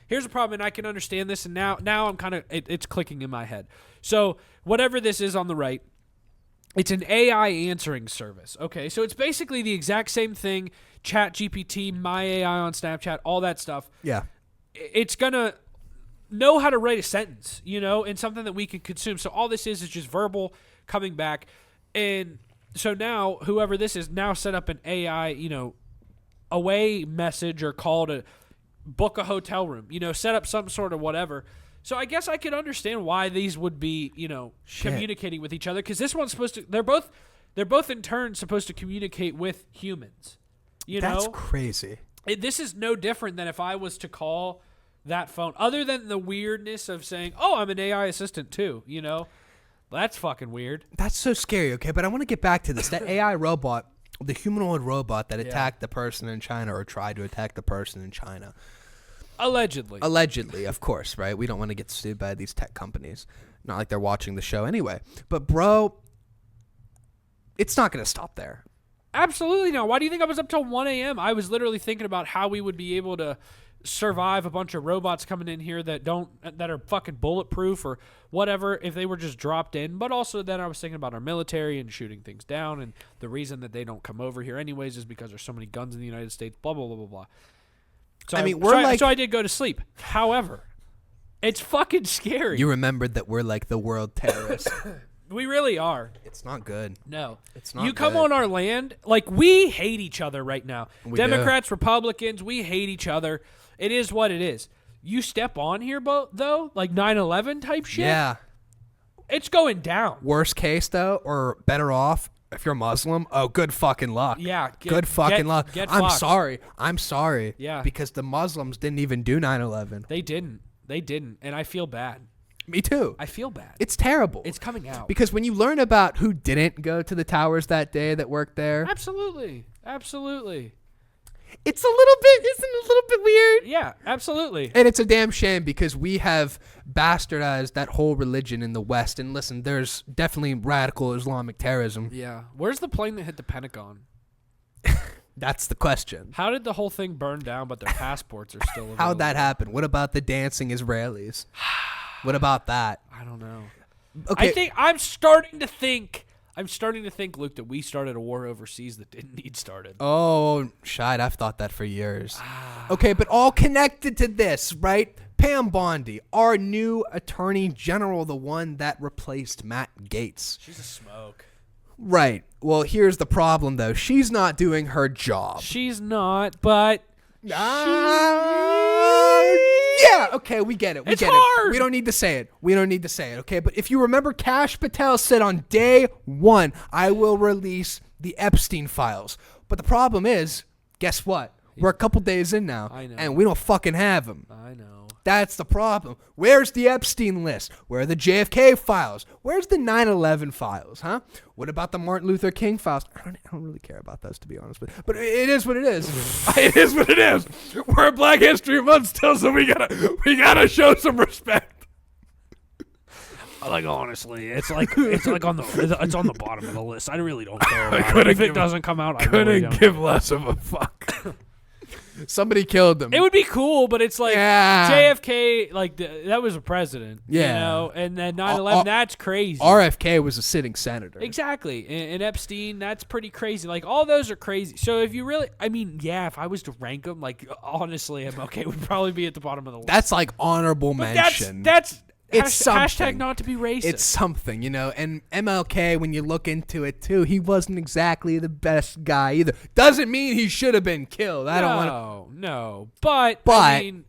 Here's the problem, and I can understand this, and now I'm kind of it's clicking in my head. So whatever this is on the right, it's an AI answering service. Okay, so it's basically the exact same thing. ChatGPT, My AI on Snapchat, all that stuff. Yeah. It's gonna know how to write a sentence, and something that we can consume. So all this is just verbal coming back. And so now whoever this is now set up an AI, away message or call to book a hotel room, set up some sort of whatever. So I guess I could understand why these would be, communicating with each other, because this one's supposed to. They're both in turn supposed to communicate with humans. That's crazy. This is no different than if I was to call that phone, other than the weirdness of saying, "Oh, I'm an AI assistant too." That's fucking weird. That's so scary. Okay, but I want to get back to this. That AI robot, the humanoid robot that attacked the person in China or tried to attack the person in China. Allegedly, of course, right? We don't want to get sued by these tech companies. Not like they're watching the show anyway. But, bro, it's not going to stop there. Absolutely not. Why do you think I was up till 1 a.m.? I was literally thinking about how we would be able to survive a bunch of robots coming in here that are fucking bulletproof or whatever if they were just dropped in. But also then I was thinking about our military and shooting things down, and the reason that they don't come over here anyways is because there's so many guns in the United States, blah, blah, blah, blah, blah. So I did go to sleep. However, it's fucking scary. You remembered that we're like the world terrorists. We really are. It's not good. No. It's not You come good. on our land, like we hate each other right now. We Democrats, Republicans, we hate each other. It is what it is. You step on here, though, like 9/11 type shit. Yeah. It's going down. Worst case, though, or better off, if you're Muslim, good fucking luck. Yeah. Good fucking luck. I'm fucked. sorry. Yeah. Because the Muslims didn't even do 9/11. They didn't. And I feel bad. Me too. I feel bad. It's terrible. It's coming out. Because when you learn about who didn't go to the towers that day that worked there. Absolutely. Isn't a little bit weird? Yeah, absolutely. And it's a damn shame because we have bastardized that whole religion in the West. And listen, there's definitely radical Islamic terrorism. Yeah. Where's the plane that hit the Pentagon? That's the question. How did the whole thing burn down, but their passports are still available? How'd that happen? What about the dancing Israelis? What about that? I don't know. Okay. I'm starting to think, Luke, that we started a war overseas that didn't need started. Oh, shite. I've thought that for years. Okay, but all connected to this, right? Pam Bondi, our new attorney general, the one that replaced Matt Gaetz. She's a smoke. Right. Well, here's the problem, though. She's not doing her job. She's not, but Yeah, okay, we get it. It's hard. We don't need to say it. Okay, but if you remember, Kash Patel said on day 1, I will release the Epstein files. But the problem is, guess what? We're a couple days in now, I know. and we don't fucking have them. I know. That's the problem. Where's the Epstein list? Where are the JFK files? Where's the 9/11 files, huh? What about the Martin Luther King files? I don't really care about those, to be honest. But it is what it is. It is what it is. We're Black History Month still, so we gotta show some respect. Like, honestly, it's on the bottom of the list. I really don't care about it. If it doesn't come out, I really don't. give less of a fuck. Somebody killed them. It would be cool, but it's like JFK, like that was a president, Yeah. you know, and then 9/11, that's crazy. RFK was a sitting senator. Exactly, and Epstein, that's pretty crazy. Like, all those are crazy. So if you really, I mean, yeah, if I was to rank them, like, honestly, MLK would probably be at the bottom of the list. That's like honorable But mention. That's It's hashtag something. not to be racist. It's something, you know. And MLK, when you look into it too, he wasn't exactly the best guy either. Doesn't mean he should have been killed. I don't want to. No, but I mean,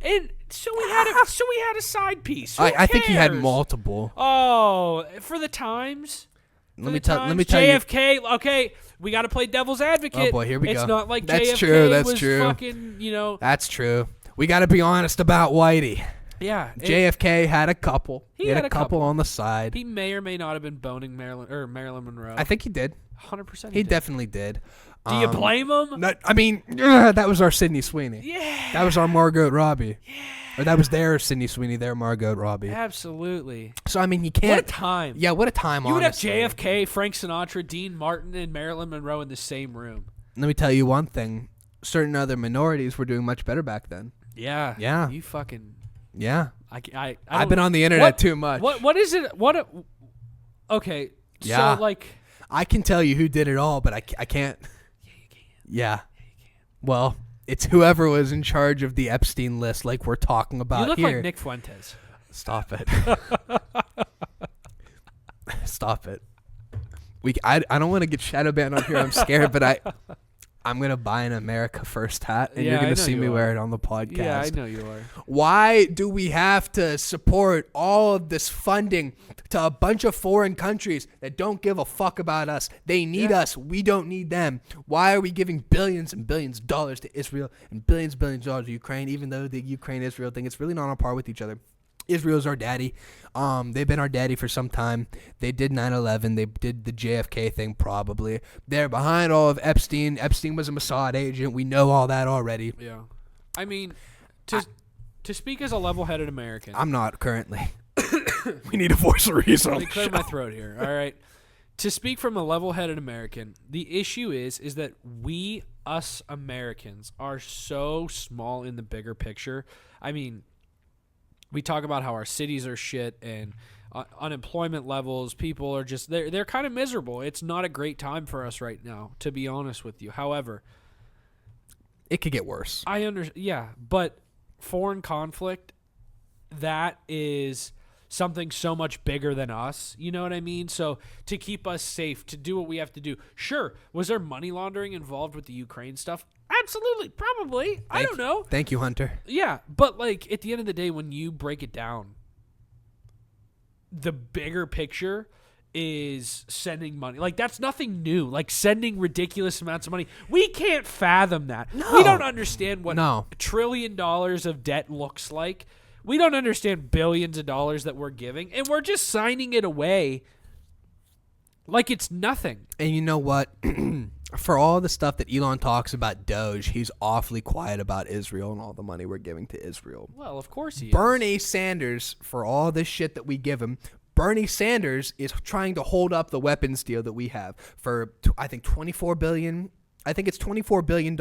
and so we had a side piece. Who I think he had cares? multiple. Oh, for the times. Let me tell you. JFK. Okay, we got to play devil's advocate. Oh boy, here we go. It's not like That's JFK true. That's was true. fucking, you know. That's true. We got to be honest about Whitey. Yeah, JFK had a couple. He had had a couple on the side. He may or may not have been boning Marilyn Monroe. I think he did. 100%. He definitely did. Do you blame him? I mean, that was our Sydney Sweeney. Yeah. That was our Margot Robbie. Yeah. Or that was their Sydney Sweeney, their Margot Robbie. Absolutely. So, I mean, you can't. What a time. Yeah, what a time, You would have honestly. JFK, Frank Sinatra, Dean Martin, and Marilyn Monroe in the same room. Let me tell you one thing. Certain other minorities were doing much better back then. Yeah. Yeah. You fucking... Yeah. I've been on the internet too much. What is it? Okay. Yeah. So, like... I can tell you who did it all, but I can't. Yeah, you can. Yeah. Yeah, you can. Well, it's whoever was in charge of the Epstein list like we're talking about You look here. like Nick Fuentes. Stop it. Stop it. I don't want to get shadow banned on here. I'm scared, but I'm going to buy an America First hat, and Yeah, you're I going know to see you me are. wear it on the podcast. Yeah, I know you are. Why do we have to support all of this funding to a bunch of foreign countries that don't give a fuck about us? They need us. We don't need them. Why are we giving billions and billions of dollars to Israel and billions of dollars to Ukraine, even though the Ukraine-Israel thing is really not on par with each other? Israel's our daddy. They've been our daddy for some time. They did 9/11. They did the JFK thing probably. They're behind all of Epstein. Epstein was a Mossad agent. We know all that already. Yeah. I mean, to speak as a level-headed American... I'm not currently. We need a voice of reason. Let me clear my throat here. All right. To speak from a level-headed American, the issue is that us Americans, are so small in the bigger picture. I mean... We talk about how our cities are shit and unemployment levels. People are just they're kind of miserable. It's not a great time for us right now, to be honest with you. However, it could get worse. I understand. Yeah, but foreign conflict, that is something so much bigger than us. You know what I mean? So to keep us safe, to do what we have to do. Sure, was there money laundering involved with the Ukraine stuff? Absolutely, probably. I don't know. Thank you, Hunter. Yeah, but like at the end of the day, when you break it down, the bigger picture is sending money. Like, that's nothing new. Like, sending ridiculous amounts of money. We can't fathom that. No. We don't understand what No. $1 trillion of debt looks like. We don't understand billions of dollars that we're giving, and we're just signing it away like it's nothing. And you know what? For all the stuff that Elon talks about Doge, he's awfully quiet about Israel and all the money we're giving to Israel. Well, of course he is. Bernie Sanders, for all this shit that we give him, Bernie Sanders is trying to hold up the weapons deal that we have for, I think, $24 billion. I think it's $24 billion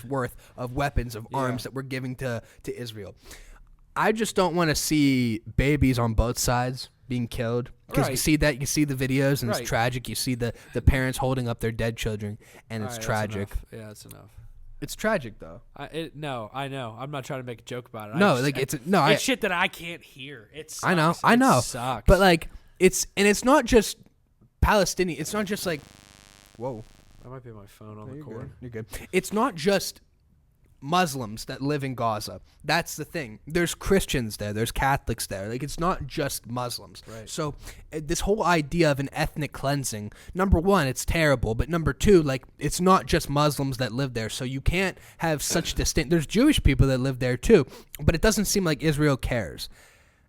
worth of weapons, of arms that we're giving to Israel. I just don't want to see babies on both sides being killed, because you see the videos, and it's tragic. You see the parents holding up their dead children, and it's tragic. Yeah, that's enough. It's tragic though. I know. I'm not trying to make a joke about it. No, it's shit that I can't hear. It sucks. I know. It sucks. But like it's not just Palestinian. It's not just like, whoa. That might be my phone on the You're cord. good. You're good. It's not just Muslims that live in Gaza. That's the thing. There's Christians there. There's Catholics there. Like, it's not just Muslims. Right. So this whole idea of an ethnic cleansing, number one, it's terrible. But number two, like, it's not just Muslims that live there. So you can't have such distinct. There's Jewish people that live there too. But it doesn't seem like Israel cares.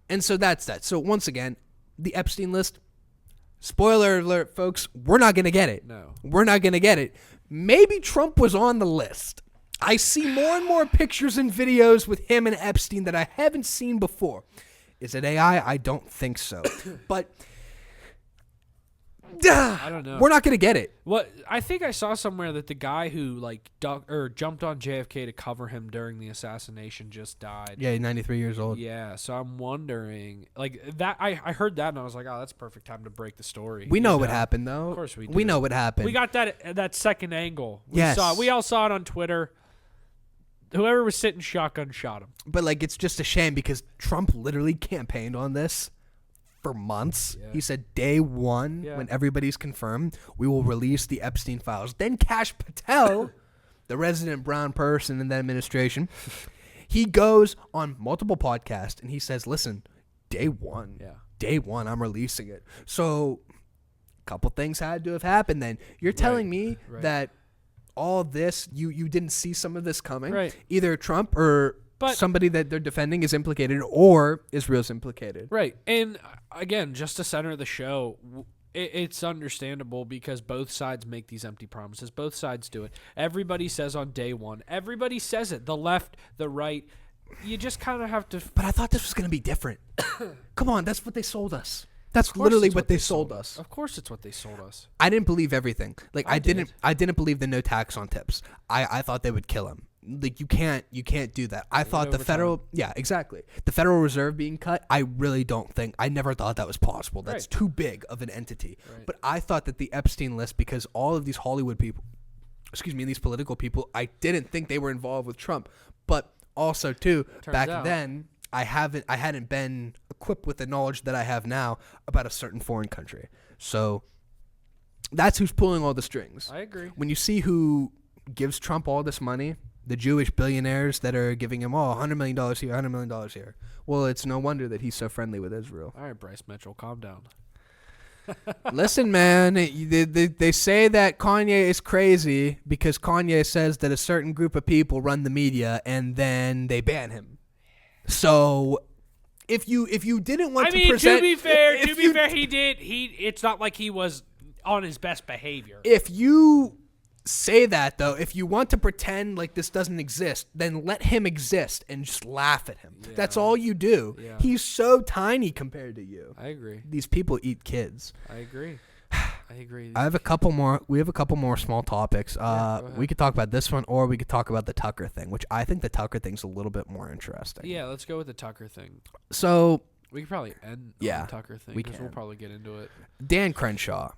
And so that's that. So once again, the Epstein list. Spoiler alert, folks. We're not going to get it. No. We're not going to get it. Maybe Trump was on the list. I see more and more pictures and videos with him and Epstein that I haven't seen before. Is it AI? I don't think so. But I don't know. We're not going to get it. What I think I saw somewhere that the guy who like jumped on JFK to cover him during the assassination just died. Yeah, 93 years old. Yeah, so I'm wondering, like that. I heard that and I was like, oh, that's perfect time to break the story. We know what happened, though. Of course we do. We know what happened. We got that second angle. Yes. We all saw it on Twitter. Whoever was sitting shotgun shot him. But like, it's just a shame because Trump literally campaigned on this for months. Yeah. He said day one, when everybody's confirmed, we will release the Epstein files. Then Kash Patel, the resident brown person in the administration, he goes on multiple podcasts and he says, listen, day one, I'm releasing it. So a couple things had to have happened then. You're telling me that all this, you didn't see some of this coming? Right. Either Trump or somebody that they're defending is implicated, or Israel's implicated. Right. And again, just to center the show, it's understandable because both sides make these empty promises. Both sides do it. Everybody says on day one. Everybody says it. The left, the right. You just kind of have to. But I thought this was going to be different. Come on, that's what they sold us. That's literally what they sold us. Of course, it's what they sold us. I didn't believe everything. Like I didn't believe the no tax on tips. I thought they would kill him. Like you can't do that. I thought the federal the Federal Reserve being cut. I really don't think. I never thought that was possible. That's too big of an entity. Right. But I thought that the Epstein list, because all of these Hollywood people, these political people, I didn't think they were involved with Trump. But also too, back then, I hadn't been equipped with the knowledge that I have now about a certain foreign country. So that's who's pulling all the strings. I agree. When you see who gives Trump all this money, the Jewish billionaires that are giving him $100 million here, $100 million here. Well, it's no wonder that he's so friendly with Israel. All right, Bryce Mitchell, calm down. Listen, man, they say that Kanye is crazy because Kanye says that a certain group of people run the media and then they ban him. So if you didn't want to present, to be fair, he did. It's not like he was on his best behavior. If you say that, though, if you want to pretend like this doesn't exist, then let him exist and just laugh at him. Yeah. That's all you do. Yeah. He's so tiny compared to you. I agree. These people eat kids. I agree. We have a couple more small topics. We could talk about this one, or we could talk about the Tucker thing, which I think the Tucker thing's a little bit more interesting. Yeah, let's go with the Tucker thing. So we could probably end on the Tucker thing because we'll probably get into it. Dan Crenshaw.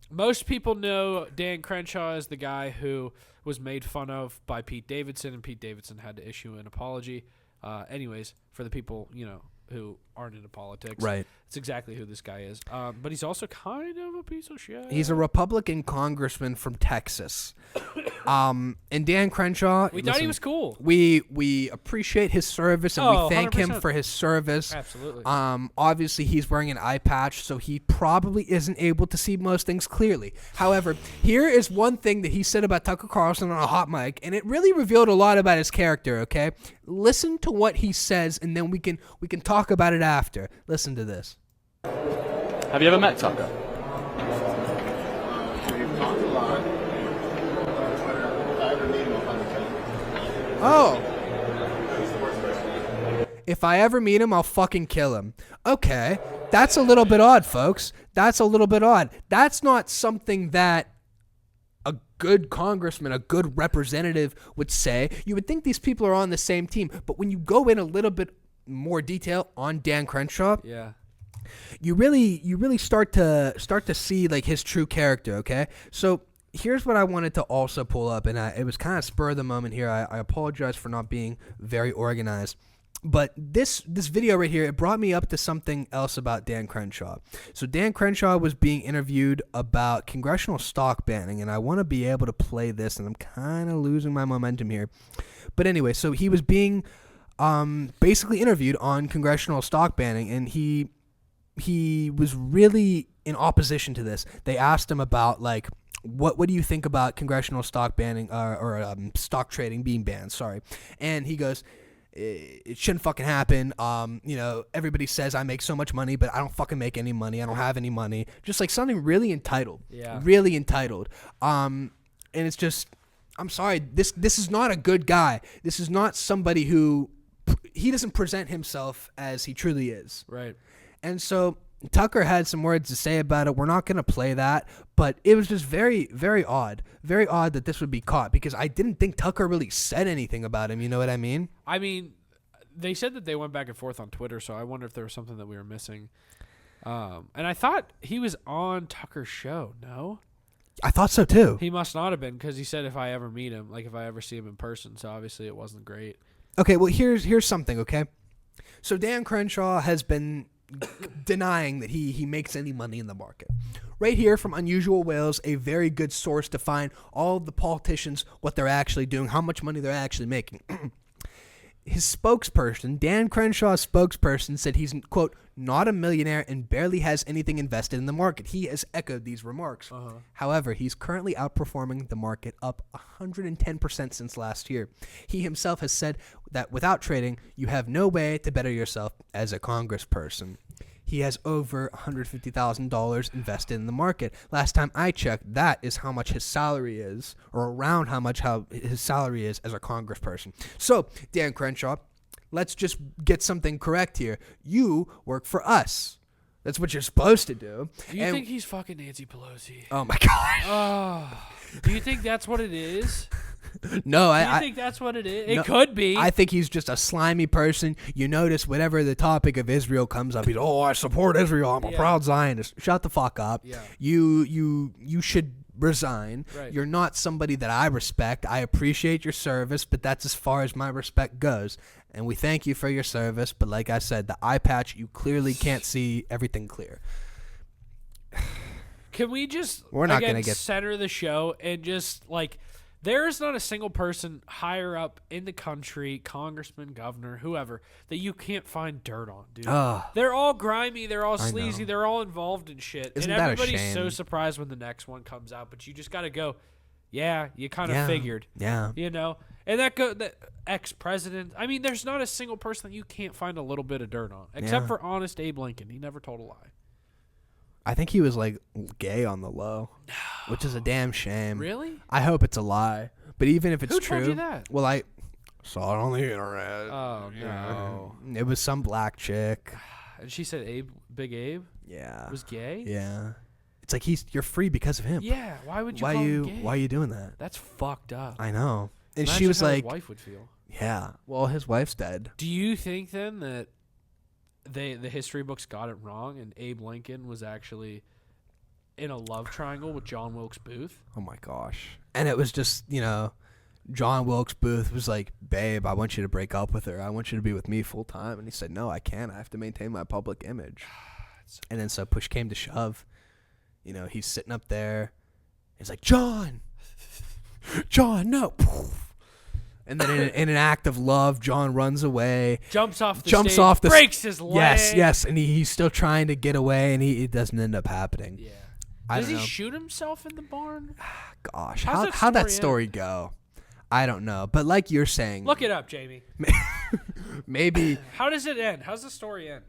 Most people know Dan Crenshaw as the guy who was made fun of by Pete Davidson, and Pete Davidson had to issue an apology. Anyways, for the people, who aren't into politics. Right. It's exactly who this guy is. But he's also kind of a piece of shit. He's a Republican congressman from Texas. And Dan Crenshaw. We thought he was cool. We appreciate his service and we thank 100%. Him for his service. Absolutely. Obviously, he's wearing an eye patch, so he probably isn't able to see most things clearly. However, here is one thing that he said about Tucker Carlson on a hot mic, and it really revealed a lot about his character, okay? Listen to what he says, and then we can talk about it after. Listen to this. Have you ever met Tucker? Oh. If I ever meet him, I'll fucking kill him. Okay, that's a little bit odd, folks. That's a little bit odd. That's not something that a good congressman, a good representative would say. You would think these people are on the same team, but when you go in a little bit more detail on Dan Crenshaw, you really start to see like his true character, okay? So here's what I wanted to also pull up, and it was kind of spur of the moment here. I apologize for not being very organized. But this video right here, it brought me up to something else about Dan Crenshaw. So Dan Crenshaw was being interviewed about congressional stock banning, and I want to be able to play this, and I'm kind of losing my momentum here. But anyway, so he was being basically interviewed on congressional stock banning, and he was really in opposition to this. They asked him about, like, what do you think about congressional stock banning or stock trading being banned? Sorry. And he goes, it shouldn't fucking happen. Everybody says I make so much money, but I don't fucking make any money. I don't have any money. Just like something really entitled. Yeah. Really entitled. And it's just, I'm sorry. This is not a good guy. This is not somebody who, he doesn't present himself as he truly is. Right. And so Tucker had some words to say about it. We're not going to play that, but it was just very, very odd. Very odd that this would be caught, because I didn't think Tucker really said anything about him. You know what I mean? I mean, they said that they went back and forth on Twitter, so I wonder if there was something that we were missing. And I thought he was on Tucker's show, no? I thought so too. He must not have been, because he said if I ever meet him, like if I ever see him in person, so obviously it wasn't great. Okay, well, here's something, okay? So Dan Crenshaw has been denying that he makes any money in the market. Right here from Unusual Whales, a very good source to find all of the politicians, what they're actually doing, how much money they're actually making. His spokesperson, Dan Crenshaw's spokesperson, said he's, quote, not a millionaire and barely has anything invested in the market. He has echoed these remarks. However, he's currently outperforming the market, up 110% since last year. He himself has said that without trading, you have no way to better yourself as a congressperson. He has over $150,000 invested in the market. Last time I checked, that is how much his salary is, or around how his salary is as a congressperson. So, Dan Crenshaw, let's just get something correct here. You work for us. That's what you're supposed to do. Do you think he's fucking Nancy Pelosi? Oh, my God. Oh, do you think that's what it is? No, Do you think that's what it is? It could be. I think he's just a slimy person. You notice whenever the topic of Israel comes up, he's, I support Israel. I'm a proud Zionist. Shut the fuck up. Yeah. You should resign. Right. You're not somebody that I respect. I appreciate your service, but that's as far as my respect goes. And we thank you for your service. But like I said, the eye patch, you clearly can't see everything clear. Can we just center the show and just like, there is not a single person higher up in the country, congressman, governor, whoever, that you can't find dirt on, dude. They're all grimy. They're all sleazy. They're all involved in shit. Isn't and that a everybody's shame? so surprised when the next one comes out, but you just got to go, yeah, you kind of figured. Yeah. You know? And that ex-president, I mean, there's not a single person that you can't find a little bit of dirt on, except for honest Abe Lincoln. He never told a lie. I think he was like gay on the low, which is a damn shame. Really? I hope it's a lie. But even if it's Who true, told you that? well, I saw it on the internet. Oh, no. It was some black chick. And she said Big Abe Yeah. was gay? Yeah. It's like you're free because of him. Yeah, why would you call him gay? Why are you doing that? That's fucked up. I know. And Imagine she was how like, his wife would feel. yeah. Well, his wife's dead. Do you think then that the history books got it wrong and Abe Lincoln was actually in a love triangle with John Wilkes Booth? Oh my gosh. And it was just, John Wilkes Booth was like, babe, I want you to break up with her. I want you to be with me full time. And he said, no, I can't. I have to maintain my public image. And then so push came to shove. He's sitting up there. He's like, John, no. And then in an act of love, John runs away. Jumps off the stage, breaks his leg. Yes. And he's still trying to get away, and it doesn't end up happening. Yeah. Does he shoot himself in the barn? Gosh, how'd that story go? I don't know. But like you're saying, look it up, Jamie. Maybe. How does it end? How's the story end?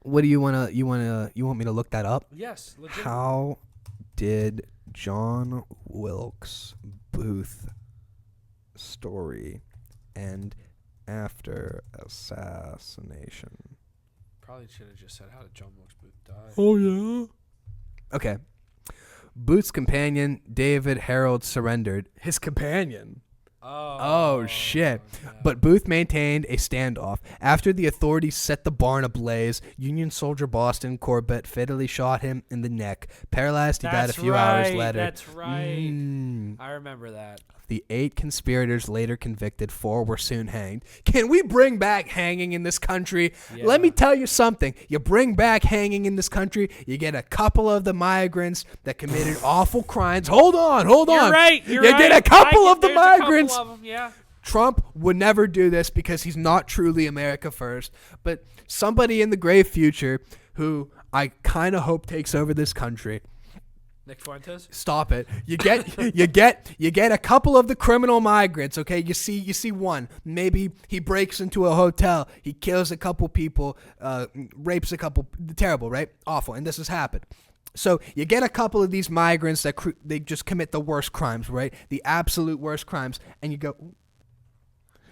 What do you want me to look that up? Yes, legitimately. How did John Wilkes Booth story end after assassination? Probably should have just said, how did John Wilkes Booth die? Oh, yeah? Okay. Booth's companion, David Harold, surrendered. His companion? Oh, shit. But Booth maintained a standoff. After the authorities set the barn ablaze, Union soldier Boston Corbett fatally shot him in the neck. Paralyzed, he died a few hours later. That's right. I remember that. The 8 conspirators later convicted, 4 were soon hanged. Can we bring back hanging in this country? Yeah. Let me tell you something. You bring back hanging in this country, you get a couple of the migrants that committed awful crimes. Hold on. You're right. You get a couple of the migrants. A couple of them, yeah. Trump would never do this because he's not truly America first. But somebody in the grave future who I kind of hope takes over this country. Nick Fuentes. Stop it. You get a couple of the criminal migrants, okay? You see one. Maybe he breaks into a hotel, he kills a couple people, rapes a couple. Terrible, right? Awful. And this has happened. So you get a couple of these migrants that they just commit the worst crimes, right? The absolute worst crimes, and you go,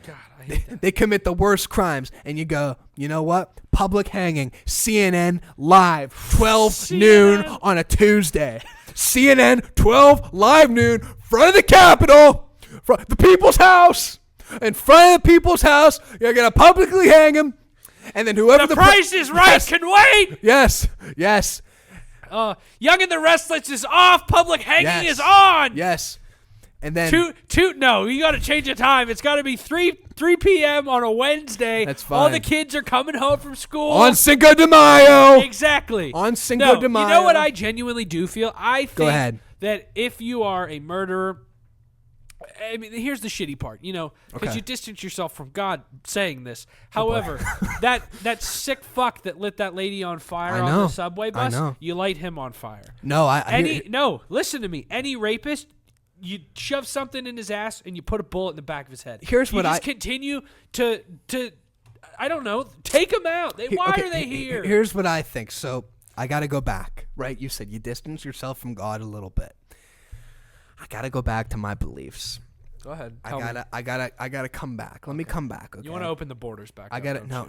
God, I hate that. they commit the worst crimes, and you go, you know what? Public hanging, CNN live, 12 noon on a Tuesday. CNN 12 live noon, front of the Capitol, front the People's House, in front of the People's House. You're gonna publicly hang him, and then whoever the Price is Right yes, can wait. Yes. Young and the Restless is off. Public hanging Yes. is on. Yes. And then No, you got to change the time. It's got to be 3 p.m. on a Wednesday. That's All fine. the kids are coming home from school. on Cinco de Mayo. Exactly. On Cinco de Mayo. You know what I genuinely do feel? I think Go ahead. that if you are a murderer, I mean, here's the shitty part, because Okay. you distance yourself from God saying this. However, that sick fuck that lit that lady on fire on the subway bus, you light him on fire. No, Listen to me. Any rapist, you shove something in his ass and you put a bullet in the back of his head. Here's what you just continue to I don't know, take them out. Why are they here? Here's what I think. So I got to go back, right? You said you distance yourself from God a little bit. I got to go back to my beliefs. Go ahead. I gotta come back. Let me come back. Okay. You want to open the borders back? I got to no.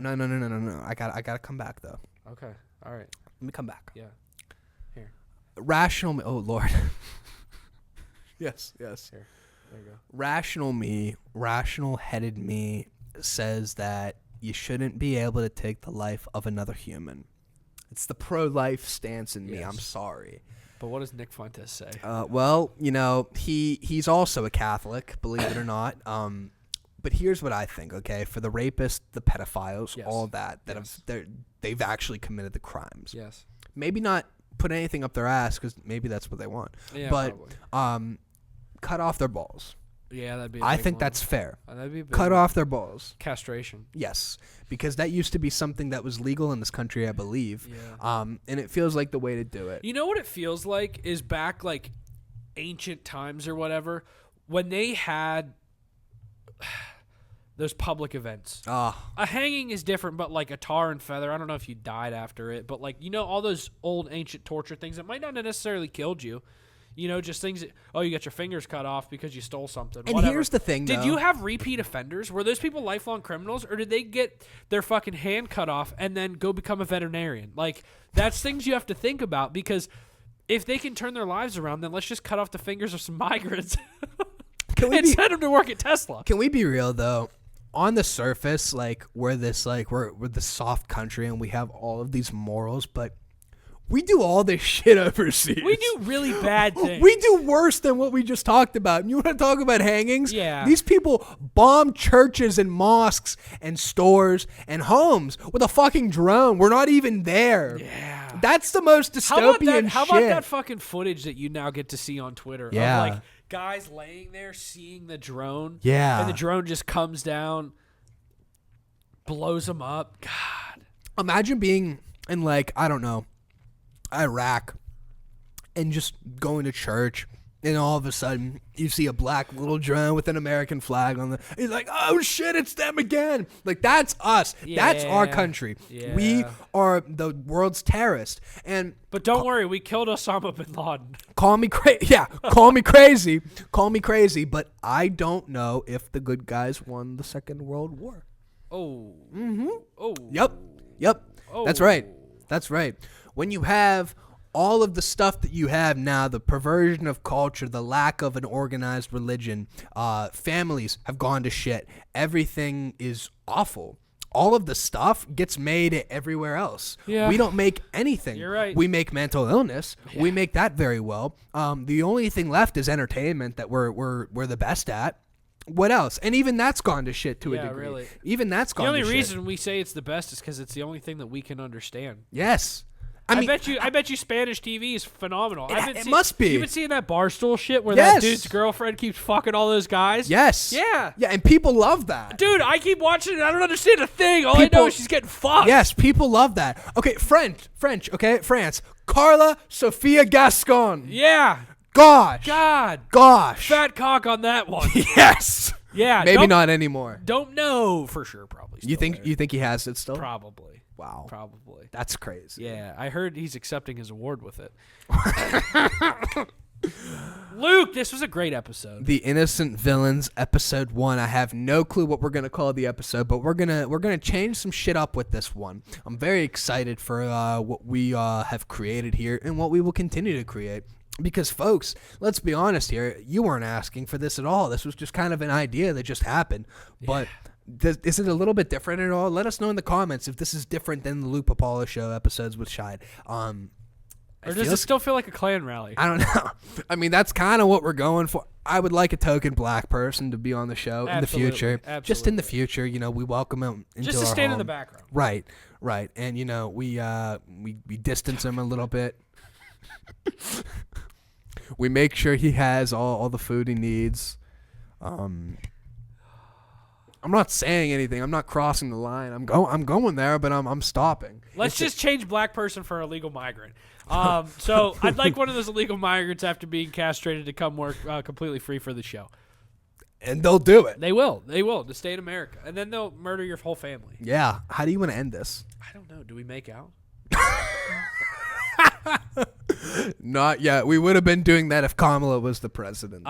I gotta come back though. Okay. All right. Let me come back. Yeah. Here. Rational. Oh Lord. Yes. Here. There you go. Rational-headed me says that you shouldn't be able to take the life of another human. It's the pro-life stance in me. Yes. I'm sorry. But what does Nick Fuentes say? Well, he's also a Catholic, believe it or not. But here's what I think. Okay, for the rapists, the pedophiles, Yes. all that Yes. they've actually committed the crimes. Yes. Maybe not put anything up their ass because maybe that's what they want. Yeah, but probably. Cut off their balls. Yeah, that'd be. I think that's fair. That'd be a big Cut one. off their balls. Castration. Yes, because that used to be something that was legal in this country, I believe. Yeah. And it feels like the way to do it. You know what it feels like is back like ancient times or whatever when they had those public events. A hanging is different, but like a tar and feather. I don't know if you died after it, but like all those old ancient torture things that might not have necessarily killed you. Just things that, you got your fingers cut off because you stole something. And whatever. here's the thing, Did though. you have repeat offenders? Were those people lifelong criminals, or did they get their fucking hand cut off and then go become a veterinarian? Like, that's things you have to think about, because if they can turn their lives around, then let's just cut off the fingers of some migrants and send them to work at Tesla. Can we be real, though? On the surface, we're the soft country and we have all of these morals, but we do all this shit overseas. We do really bad things. We do worse than what we just talked about. You want to talk about hangings? Yeah. These people bomb churches and mosques and stores and homes with a fucking drone. We're not even there. Yeah. That's the most dystopian How shit. about that fucking footage that you now get to see on Twitter? Yeah. Of guys laying there seeing the drone. Yeah. And the drone just comes down, blows them up. God. Imagine being in I don't know, Iraq, and just going to church, and all of a sudden you see a black little drone with an American flag on the. He's like, "Oh shit, it's them again!" That's us. That's our country. Yeah. We are the world's terrorists. But don't worry, we killed Osama bin Laden. Call me crazy. Yeah, call me crazy. Call me crazy. But I don't know if the good guys won the Second World War. Oh. Mm-hmm. Oh. Yep. Oh. That's right. When you have all of the stuff that you have now, the perversion of culture, the lack of an organized religion, families have gone to shit. Everything is awful. All of the stuff gets made everywhere else. Yeah. We don't make anything. You're right. We make mental illness. Yeah. We make that very well. The only thing left is entertainment that we're the best at. What else? And even that's gone to shit to a degree. Really. Even that's gone to shit. The only reason we say it's the best is because it's the only thing that we can understand. Yes. I bet you Spanish TV is phenomenal. It must be. You've been seeing that Barstool shit where that dude's girlfriend keeps fucking all those guys? Yes. Yeah. Yeah, and people love that. Dude, I keep watching it. I don't understand a thing. All I know is she's getting fucked. Yes, people love that. Okay, French, okay, France. Carla Sophia Gascon. Yeah. Gosh. Fat cock on that one. Yes. Yeah. Maybe not anymore. Don't know for sure, probably. You think he has it still? Probably. Wow. Probably. That's crazy. Yeah, I heard he's accepting his award with it. Luke, this was a great episode. The Innocent Villains, episode 1. I have no clue what we're gonna call the episode, but we're gonna change some shit up with this one. I'm very excited for what we have created here and what we will continue to create. Because, folks, let's be honest here. You weren't asking for this at all. This was just kind of an idea that just happened. But is it a little bit different at all? Let us know in the comments if this is different than the Luke Papala Show episodes with Shide. Or does it still feel like a Klan rally? I don't know. I mean, that's kind of what we're going for. I would like a token black person to be on the show in the future. Absolutely. Just in the future, we welcome him into just to our stand home. In the background. Right. And, we distance him a little bit. We make sure he has all the food he needs. I'm not saying anything. I'm not crossing the line. I'm going there, but I'm stopping. Let's just change black person for illegal migrant. So I'd like one of those illegal migrants after being castrated to come work completely free for the show. And they'll do it. They will to stay in America, and then they'll murder your whole family. Yeah. How do you want to end this? I don't know. Do we make out? Not yet. We would have been doing that if Kamala was the president.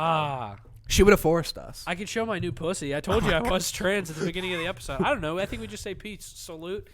She would have forced us. I could show my new pussy. I told you I was trans at the beginning of the episode. I don't know. I think we just say peace, salute,